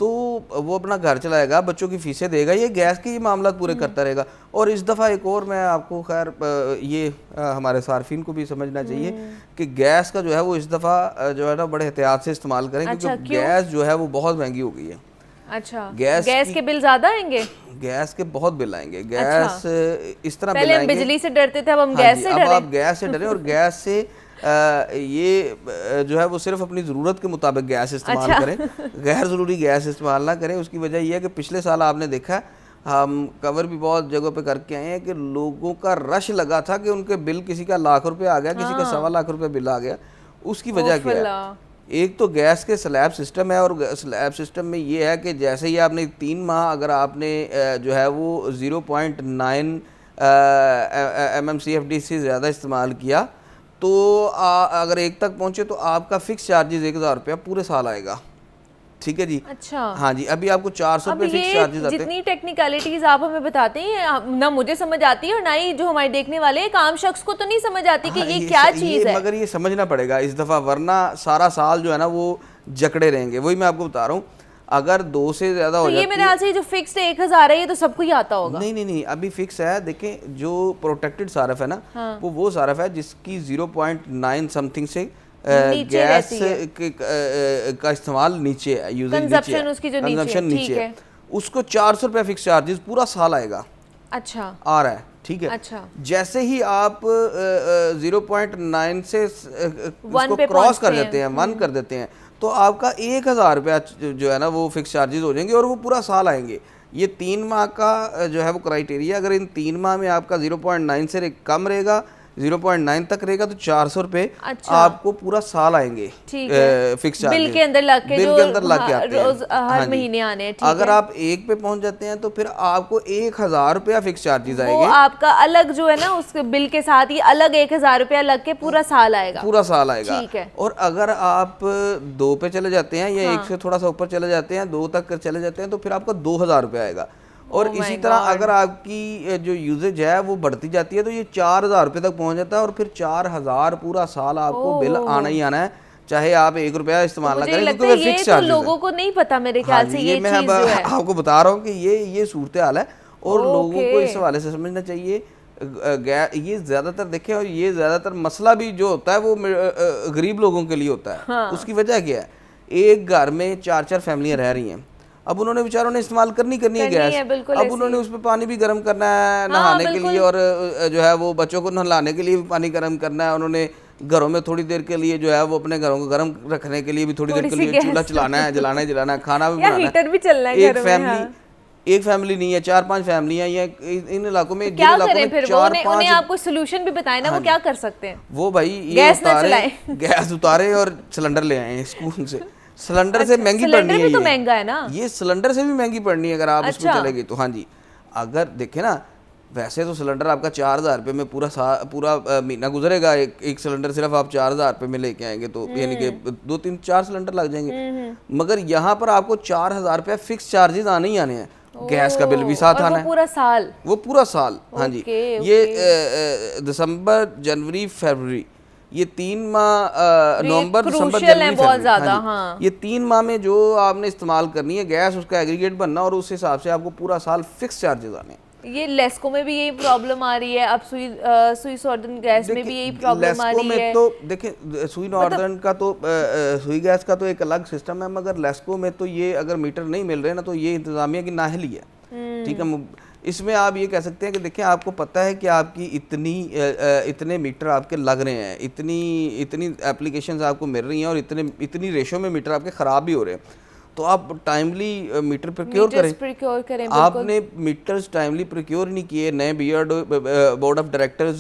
तो वो अपना घर चलाएगा, बच्चों की फीसें देगा, ये गैस के ये मामला पूरे करता रहेगा। और इस दफ़ा एक और मैं आपको खैर ये हमारे सार्फिन को भी समझना चाहिए कि गैस का जो है वो इस दफ़ा जो है ना बड़े एहतियात से इस्तेमाल करें, क्योंकि गैस जो है वो बहुत महंगी हो गई है। अच्छा, गैस के बिल ज़्यादा आएंगे? गैस के बहुत बिल आएंगे। गैस इस तरह पहले हम बिजली से डरते थे, अब हम गैस से डरें। अब आप गैस से डरें, और गैस से ये जो है वो सिर्फ अपनी ज़रूरत के मुताबिक गैस इस्तेमाल करें, गैर ज़रूरी गैस इस्तेमाल ना करें। उसकी वजह यह है कि पिछले साल आपने देखा, हम कवर भी बहुत जगह पे करके आए हैं कि लोगों का रश लगा था कि उनके बिल, किसी का लाख रुपए आ गया, किसी का 1.25 लाख रुपए बिल आ गया। उसकी वजह क्या है? एक तो गैस के स्लैब सिस्टम है, और स्लैब सिस्टम में ये है कि जैसे ही आपने 3 माह अगर आपने जो है वो 0.9 mmCFD से ज़्यादा इस्तेमाल किया तो अगर 1 तक पहुंचे तो आपका फिक्स चार्जेस 1000 रुपया पूरे साल आएगा। ठीक है जी। अच्छा। हाँ जी, अभी आपको 400 रुपये फिक्स चार्जेस आते हैं। जितनी टेक्निकलिटीज आप हमें बताते हैं ना मुझे समझ आती है और ना ही जो हमारे देखने वाले एक आम शख्स को तो नहीं समझ आती कि ये क्या चीज़ है। मगर ये समझना पड़ेगा इस दफ़ा, वरना सारा साल जो है ना वो जकड़े रहेंगे। वही मैं आपको बता रहा हूँ, अगर 2 से ज़्यादा हो जाती है, ये मेरे ख्याल से जो फिक्स्ड 1000 है ये तो सबको ही आता होगा। नहीं, अभी फिक्स है। देखें, जो प्रोटेक्टेड सारफ है ना, वो सारफ है जिसकी 0.9 समथिंग से गैस का इस्तेमाल नीचे है, कंजप्शन उसकी जो नीचे है, उसको 400 रुपये फिक्स चार्जेस पूरा साल आएगा। अच्छा, आ रहा है, ठीक है। अच्छा, जैसे ही आप 0.9 से उसको क्रॉस कर देते हैं, 1 कर देते हैं, तो आपका 1000 रुपया जो है ना वो फिक्स चार्जेस हो जाएंगे और वो पूरा साल आएंगे। ये 3 माह का जो है वो क्राइटेरिया, अगर इन 3 माह में आपका 0.9 से कम रहेगा 0.9 तक रहेगा तो 400 रुपए अच्छा। आपको पूरा साल आएंगे ठीक है। फिक्स चार्ज बिल के अंदर लग के बिल जो के अंदर लग के हाँ, आते हैं रोज हर हाँ जी। महीने आने हैं, ठीक अगर है। आप 1 पे पहुंच जाते हैं तो फिर आपको 1000 रुपया फिक्स चार्जेस वो आएंगे, आपका अलग जो है ना उसके बिल के साथ ही अलग 1000 रुपया लग के पूरा साल आएगा। पूरा साल आएगा। ठीक है। और अगर आप 2 पे चले जाते हैं या हाँ। 1 से थोड़ा सा ऊपर चले जाते हैं, 2 तक चले जाते हैं तो फिर आपका 2000 रुपया आएगा। और Oh इसी my तरह God। अगर आपकी जो यूजेज है वो बढ़ती जाती है तो ये 4000 रुपये तक पहुंच जाता है, और फिर 4000 पूरा साल आपको बिल आना ही आना है, चाहे आप 1 रुपया इस्तेमाल ना मुझे करें, लगता क्योंकि है वो ये फिक्स तो चार्जेस लोगों को नहीं पता मेरे हाँ ख्याल जी, से ये मैं चीज जो है। आपको बता रहा हूँ कि ये सूरत हाल है, और लोगों को ओके। इस हवाले से समझना चाहिए। ये ज़्यादातर देखें, और ये ज़्यादातर मसला भी जो होता है वो गरीब लोगों के लिए होता है। हाँ। उसकी वजह क्या है, एक घर में 4-4 फैमिलियाँ रह रही हैं, अब उन्होंने बेचारों ने इस्तेमाल करनी है करनी गैस, है, बिल्कुल अब ऐसे उन्होंने ही। उस पर पानी भी गर्म करना है नहाने के बिल्कुल। लिए, और जो है वो बच्चों को नहलाने के लिए भी पानी गर्म करना है, उन्होंने घरों में थोड़ी देर के लिए जो है वो अपने घरों को गर्म रखने के लिए भी थोड़ी देर थोड़ी के सी लिए चूल्हा गैस। चलाना है, जलाना है, खाना भी या बनाना है। हीटर भी चलना है एक घर में, फैमिली हाँ। एक फैमिली नहीं है, 4-5 फैमिलियां या इन इलाकों में, क्या जिन इलाकों करें में फिर वो उन्हें 4-5 आप कोई सोल्यूशन भी बताएं ना, वो क्या कर सकते हैं? वो भाई ये गैस ना उतारे, चलाएं। गैस उतारे और सिलेंडर ले आए स्कूल से। सिलेंडर से महंगी सिलेंडर पड़नी है, भी तो ये महंगा है ना। ये सिलेंडर से भी महंगी पड़नी है अगर आप उसमें अच्छा। चलेगी तो। हाँ जी, अगर देखें ना, वैसे तो सिलेंडर आपका 4000 रुपये में पूरा महीना गुजरेगा। एक सिलेंडर सिर्फ आप 4000 रुपये में लेके आएंगे तो यानी कि 2-3-4 सिलेंडर लग जाएंगे, मगर यहाँ पर आपको 4000 रुपये फिक्स चार्जेस आने ही आने हैं, गैस का बिल भी साथ और आना वो है पूरा साल। वो पूरा साल। हाँ जी, ओके, ये दिसंबर जनवरी फरवरी, ये 3 माह, नवंबर दिसंबर crucial हैं जनवरी बहुत फरवरी, ज़्यादा, हाँ जी, हाँ। ये 3 माह में जो आपने इस्तेमाल करनी है गैस, उसका एग्रीगेट बनना, और उस हिसाब से आपको पूरा साल फिक्स चार्जेस आने हैं। ये लेस्को में भी यही प्रॉब्लम आ रही है, अब सुई सॉर्डन गैस में भी यही प्रॉब्लम आ लेस्को रही में है। तो देखिए, सुई नॉर्दर्न का तो सुई गैस का तो एक अलग सिस्टम है, मगर लेस्को में तो ये अगर मीटर नहीं मिल रहे ना तो ये इंतजामिया की नाहली है। ठीक है, इसमें आप ये कह सकते हैं कि देखिए, आपको पता है कि आपकी इतने मीटर आपके लग रहे हैं, इतनी एप्लीकेशंस आपको मिल रही हैं, और इतनी रेशो में मीटर आपके ख़राब भी हो रहे हैं, तो आप टाइमली मीटर प्रोक्योर करें। आपने मीटर्स टाइमली प्रोक्योर नहीं किए। नए बोर्ड ऑफ डायरेक्टर्स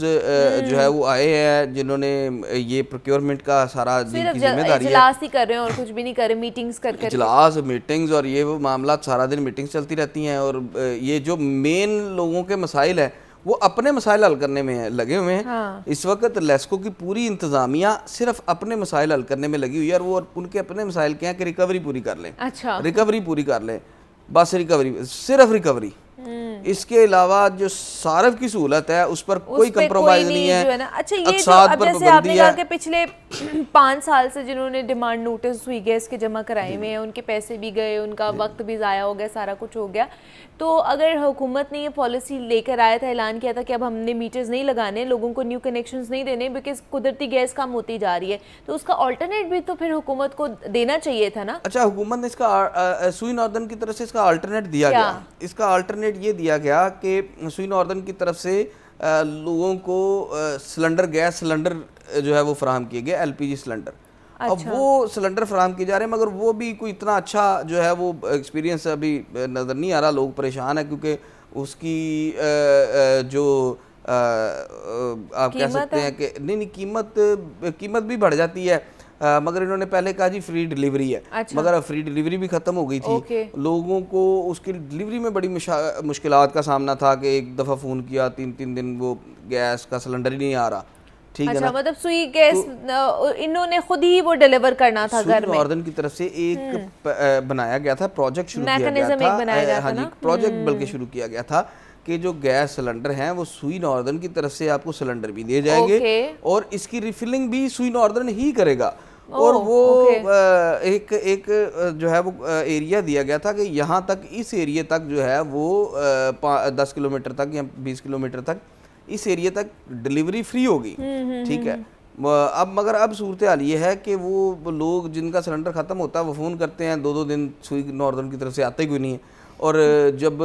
जो है वो आए हैं, जिन्होंने ये प्रोक्योरमेंट का सारा जिनकी जिम्मेदारी है, इजलास ही कर रहे हैं और कुछ भी नहीं कर रहे, मीटिंग्स कर इजलास, मीटिंग्स और ये वो मामला, सारा दिन मीटिंग्स चलती रहती हैं, और ये जो मेन लोगों के मसाइल है वो अपने मसाइल हल करने में लगे हुए हैं। हाँ। इस वक्त लेस्को की पूरी इंतजामिया सिर्फ अपने मसाइल हल करने में लगी हुई है, और वो उनके अपने मसाइल क्या है कि रिकवरी पूरी कर लें। अच्छा। रिकवरी पूरी कर लें, बस रिकवरी, सिर्फ रिकवरी। इसके अलावा जो सार्फ की सहूलत है उस पर कोई कंप्रोमाइज नहीं जो है है ना। अच्छा, ये जो अक़साद अब पर जैसे आपने पाबंदी कहा है। कि पिछले 5 साल से जिन्होंने डिमांड नोटिस हुई गैस के जमा कराए हुए हैं, उनके पैसे भी गए, उनका वक्त भी ज़ाया हो गया, सारा कुछ हो गया। तो अगर हुकूमत ने ये पॉलिसी लेकर आया था, ऐलान किया था कि अब हमने मीटर्स नहीं लगाने, लोगों को न्यू कनेक्शंस नहीं देने, बिकॉज कुदरती गैस कम होती जा रही है, तो उसका ऑल्टरनेट भी तो फिर हुकूमत को देना चाहिए था ना। अच्छा, हुकूमत ने इसका सुई नॉर्दर्न की तरफ से इसका अल्टरनेट दिया क्या? गया। इसका अल्टरनेट ये दिया गया कि सुई नॉर्दर्न की तरफ से लोगों को सिलेंडर, गैस सिलेंडर जो है वो फराहम किए गए, LPG सिलेंडर। अब वो सिलेंडर फराहम किए जा रहे हैं, मगर वो भी कोई इतना अच्छा जो है वो एक्सपीरियंस अभी नज़र नहीं आ रहा। लोग परेशान है क्योंकि उसकी जो आप कह सकते हैं कि नहीं, कीमत भी बढ़ जाती है, मगर इन्होंने पहले कहा जी फ्री डिलीवरी है। अच्छा। मगर अब फ्री डिलीवरी भी ख़त्म हो गई थी। लोगों को उसकी डिलीवरी में बड़ी मुश्किलात का सामना था कि एक दफ़ा फ़ोन किया, 3-3 दिन वो गैस का सिलेंडर ही नहीं आ रहा। ठीक है अच्छा, ना? मतलब सुई गैस इन्होंने खुद ही वो डिलीवर करना था घर में। नॉर्दर्न की तरफ से एक बनाया गया था, प्रोजेक्ट शुरू किया गया मैकेनिज्म था। एक बनाया गया था हाँ जी, ना? प्रोजेक्ट बल्कि शुरू किया गया था कि जो गैस सिलेंडर हैं वो सुई नॉर्दर्न की तरफ से आपको सिलेंडर भी दिए जाएंगे, और इसकी रिफिलिंग भी सुई नॉर्दर्न ही करेगा। और वो एक जो है वो एरिया दिया गया था कि यहाँ तक, इस एरिया तक जो है वो 10 किलोमीटर तक या 20 किलोमीटर तक इस एरिया तक डिलीवरी फ्री होगी। ठीक है, मगर अब सूरत हाल ये है कि वो लोग जिनका सिलेंडर ख़त्म होता है वो फ़ोन करते हैं, 2-2 दिन सुई नॉर्दर्न की तरफ से आते ही कोई नहीं है, और जब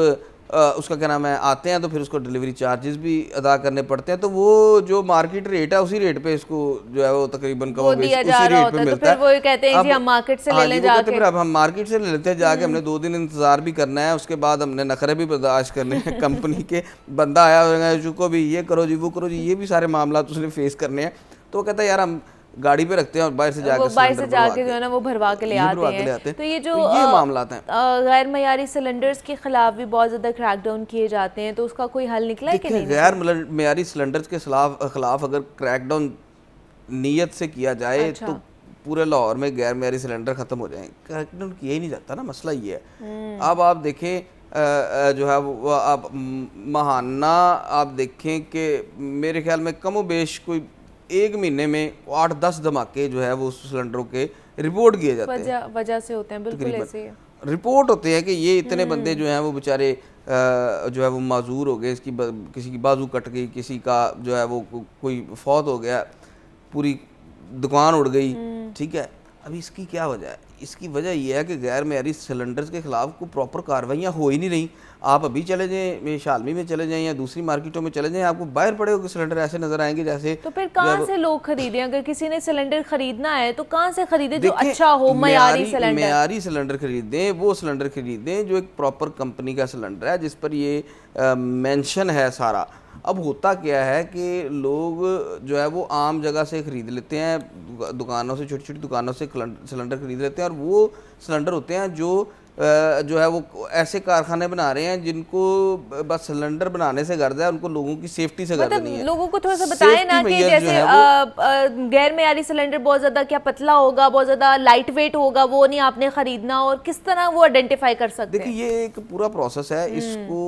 उसका क्या नाम है आते हैं तो फिर उसको डिलीवरी चार्जेस भी अदा करने पड़ते हैं, तो वो जो मार्केट रेट है उसी रेट पे इसको जो है वो तकरीबन वो दिया जा रहा होता है, तो फिर वो कहते हैं जी हम मार्केट से ले लें जाके। फिर अब हम मार्केट से ले लेते हैं जाके, हमने 2 दिन इंतजार भी करना है, उसके बाद हमने नखरे भी बर्दाश्त करने हैं कंपनी के, बंदा आया होगा चुको भी ये करो जी वो करो जी, ये भी सारे मामला उसने फेस करने हैं। तो वो कहता है यार हम गाड़ी पे रखते हैं और बाहर से जाके जो है ना वो भरवा के ले आते हैं। तो ये जो ये मामला हैं गैर मयारी सिलेंडर्स के खिलाफ भी बहुत ज़्यादा क्रैकडाउन किए जाते हैं, तो उसका कोई हल निकला है कि नहीं? गैर मयारी सिलेंडर्स के खिलाफ अगर क्रैकडाउन नीयत से किया जाए तो पूरे लाहौर में गैर मयारी सिलेंडर खत्म हो जाएंगे। क्रैकडाउन किया ही नहीं जाता ना, मसला ये है। अब आप देखें जो है वो आप महाना आप देखें कि मेरे ख्याल में कमो बेश कोई 1 महीने में 8-10 धमाके जो है वो सिलेंडरों के रिपोर्ट किए जाते हैं, वजह से होते हैं, बिल्कुल ऐसे ही रिपोर्ट होते हैं कि ये इतने बंदे जो हैं वो बेचारे जो है वो माजूर हो गए, किसी की बाजू कट गई, किसी का जो है वो कोई फौत हो गया, पूरी दुकान उड़ गई, ठीक है। अभी इसकी क्या वजह है? इसकी वजह यह है कि गैर मयारी सिलेंडर्स के खिलाफ कोई प्रॉपर कार्रवाइयाँ हो ही नहीं रही। आप अभी चले जाएं, शालमी में चले जाएं या दूसरी मार्केटों में चले जाएं, आपको बाहर पड़े हुए सिलेंडर ऐसे नजर आएंगे जैसे। तो फिर कहाँ से लोग खरीदें? अगर किसी ने सिलेंडर खरीदना है तो कहाँ से खरीदे जो अच्छा हो, मयारी सिलेंडर? मयारी सिलेंडर खरीदें, वो सिलेंडर खरीदें जो एक प्रॉपर कंपनी का सिलेंडर है जिस पर ये मेंशन है सारा। अब होता क्या है कि लोग जो है वो आम जगह से ख़रीद लेते हैं, दुकानों से, छोटी छोटी दुकानों से सिलेंडर खरीद लेते हैं, और वो सिलेंडर होते हैं जो है वो ऐसे कारखाने बना रहे हैं जिनको बस सिलेंडर बनाने से गर्ज है, उनको लोगों की सेफ्टी से गर्ज नहीं है। लोगों को थोड़ा सा बताएं ना कि जैसे गैर मयारी सिलेंडर बहुत ज़्यादा क्या पतला होगा, बहुत ज़्यादा लाइट वेट होगा, वो नहीं आपने ख़रीदना, और किस तरह वो आइडेंटिफाई कर सकते हैं? देखिए ये एक पूरा प्रोसेस है, इसको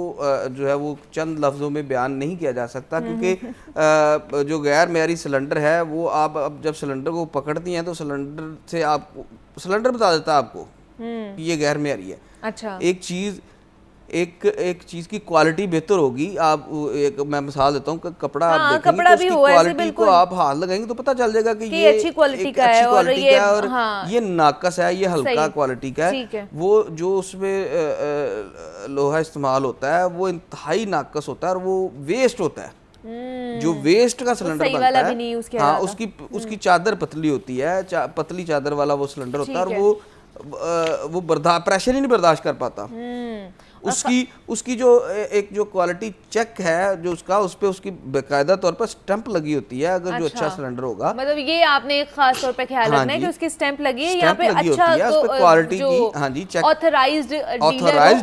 जो है वो चंद लफ्ज़ों में बयान नहीं किया जा सकता, क्योंकि जो गैर मयारी सिलेंडर है वो आप अब जब सिलेंडर को पकड़ती हैं तो सिलेंडर से आपको सिलेंडर बता देता है आपको कि ये गैर मयारी है। अच्छा, एक चीज की क्वालिटी बेहतर होगी। आप मैं मिसाल देता हूँ, कपड़ा आप देखेंगे कपड़ा तो भी उसकी हो क्वालिटी को आप हाथ लगाएंगे तो पता चल जाएगा कि ये अच्छी क्वालिटी का है और ये नाकस है, ये हल्का क्वालिटी का है। वो जो उसमें लोहा इस्तेमाल होता है वो इंतहाई नाकस होता है और वो वेस्ट होता है। जो वेस्ट का सिलेंडर बनता है, हाँ, उसकी चादर पतली होती है, पतली चादर वाला वो सिलेंडर होता है, और वो प्रेशर ही नहीं बर्दाश्त कर पाता। उसकी जो क्वालिटी चेक है जो उसका, उस पे उसकी बाकायदा तौर पर स्टैंप लगी होती है। अगर जो अच्छा सिलेंडर होगा, मतलब ये आपने एक खास तौर पे ख्याल रखना है कि उसकी स्टैंप लगी है यहाँ पे, अच्छा क्वालिटी की, हाँ जी, चेक ऑथराइज्ड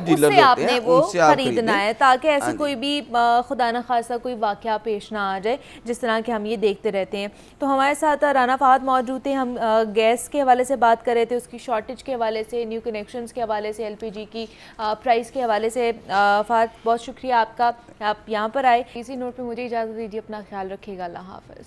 डीलर से आपने वो खरीदना है, ताकि ऐसी कोई भी खुदा न खासा कोई वाकया पेश ना आ जाए जिस तरह के हम ये देखते रहते हैं। तो हमारे साथ राना फहद मौजूद थे। हम गैस के हवाले से बात कर रहे थे, उसकी शॉर्टेज के हवाले से, न्यू कनेक्शंस के हवाले से, LPG की प्राइस के हवाले से। फहद, बहुत शुक्रिया आपका, आप यहाँ पर आए। इसी नोट पे मुझे इजाज़त दीजिए, अपना ख्याल रखिएगा, अल्लाह हाफ़िज़।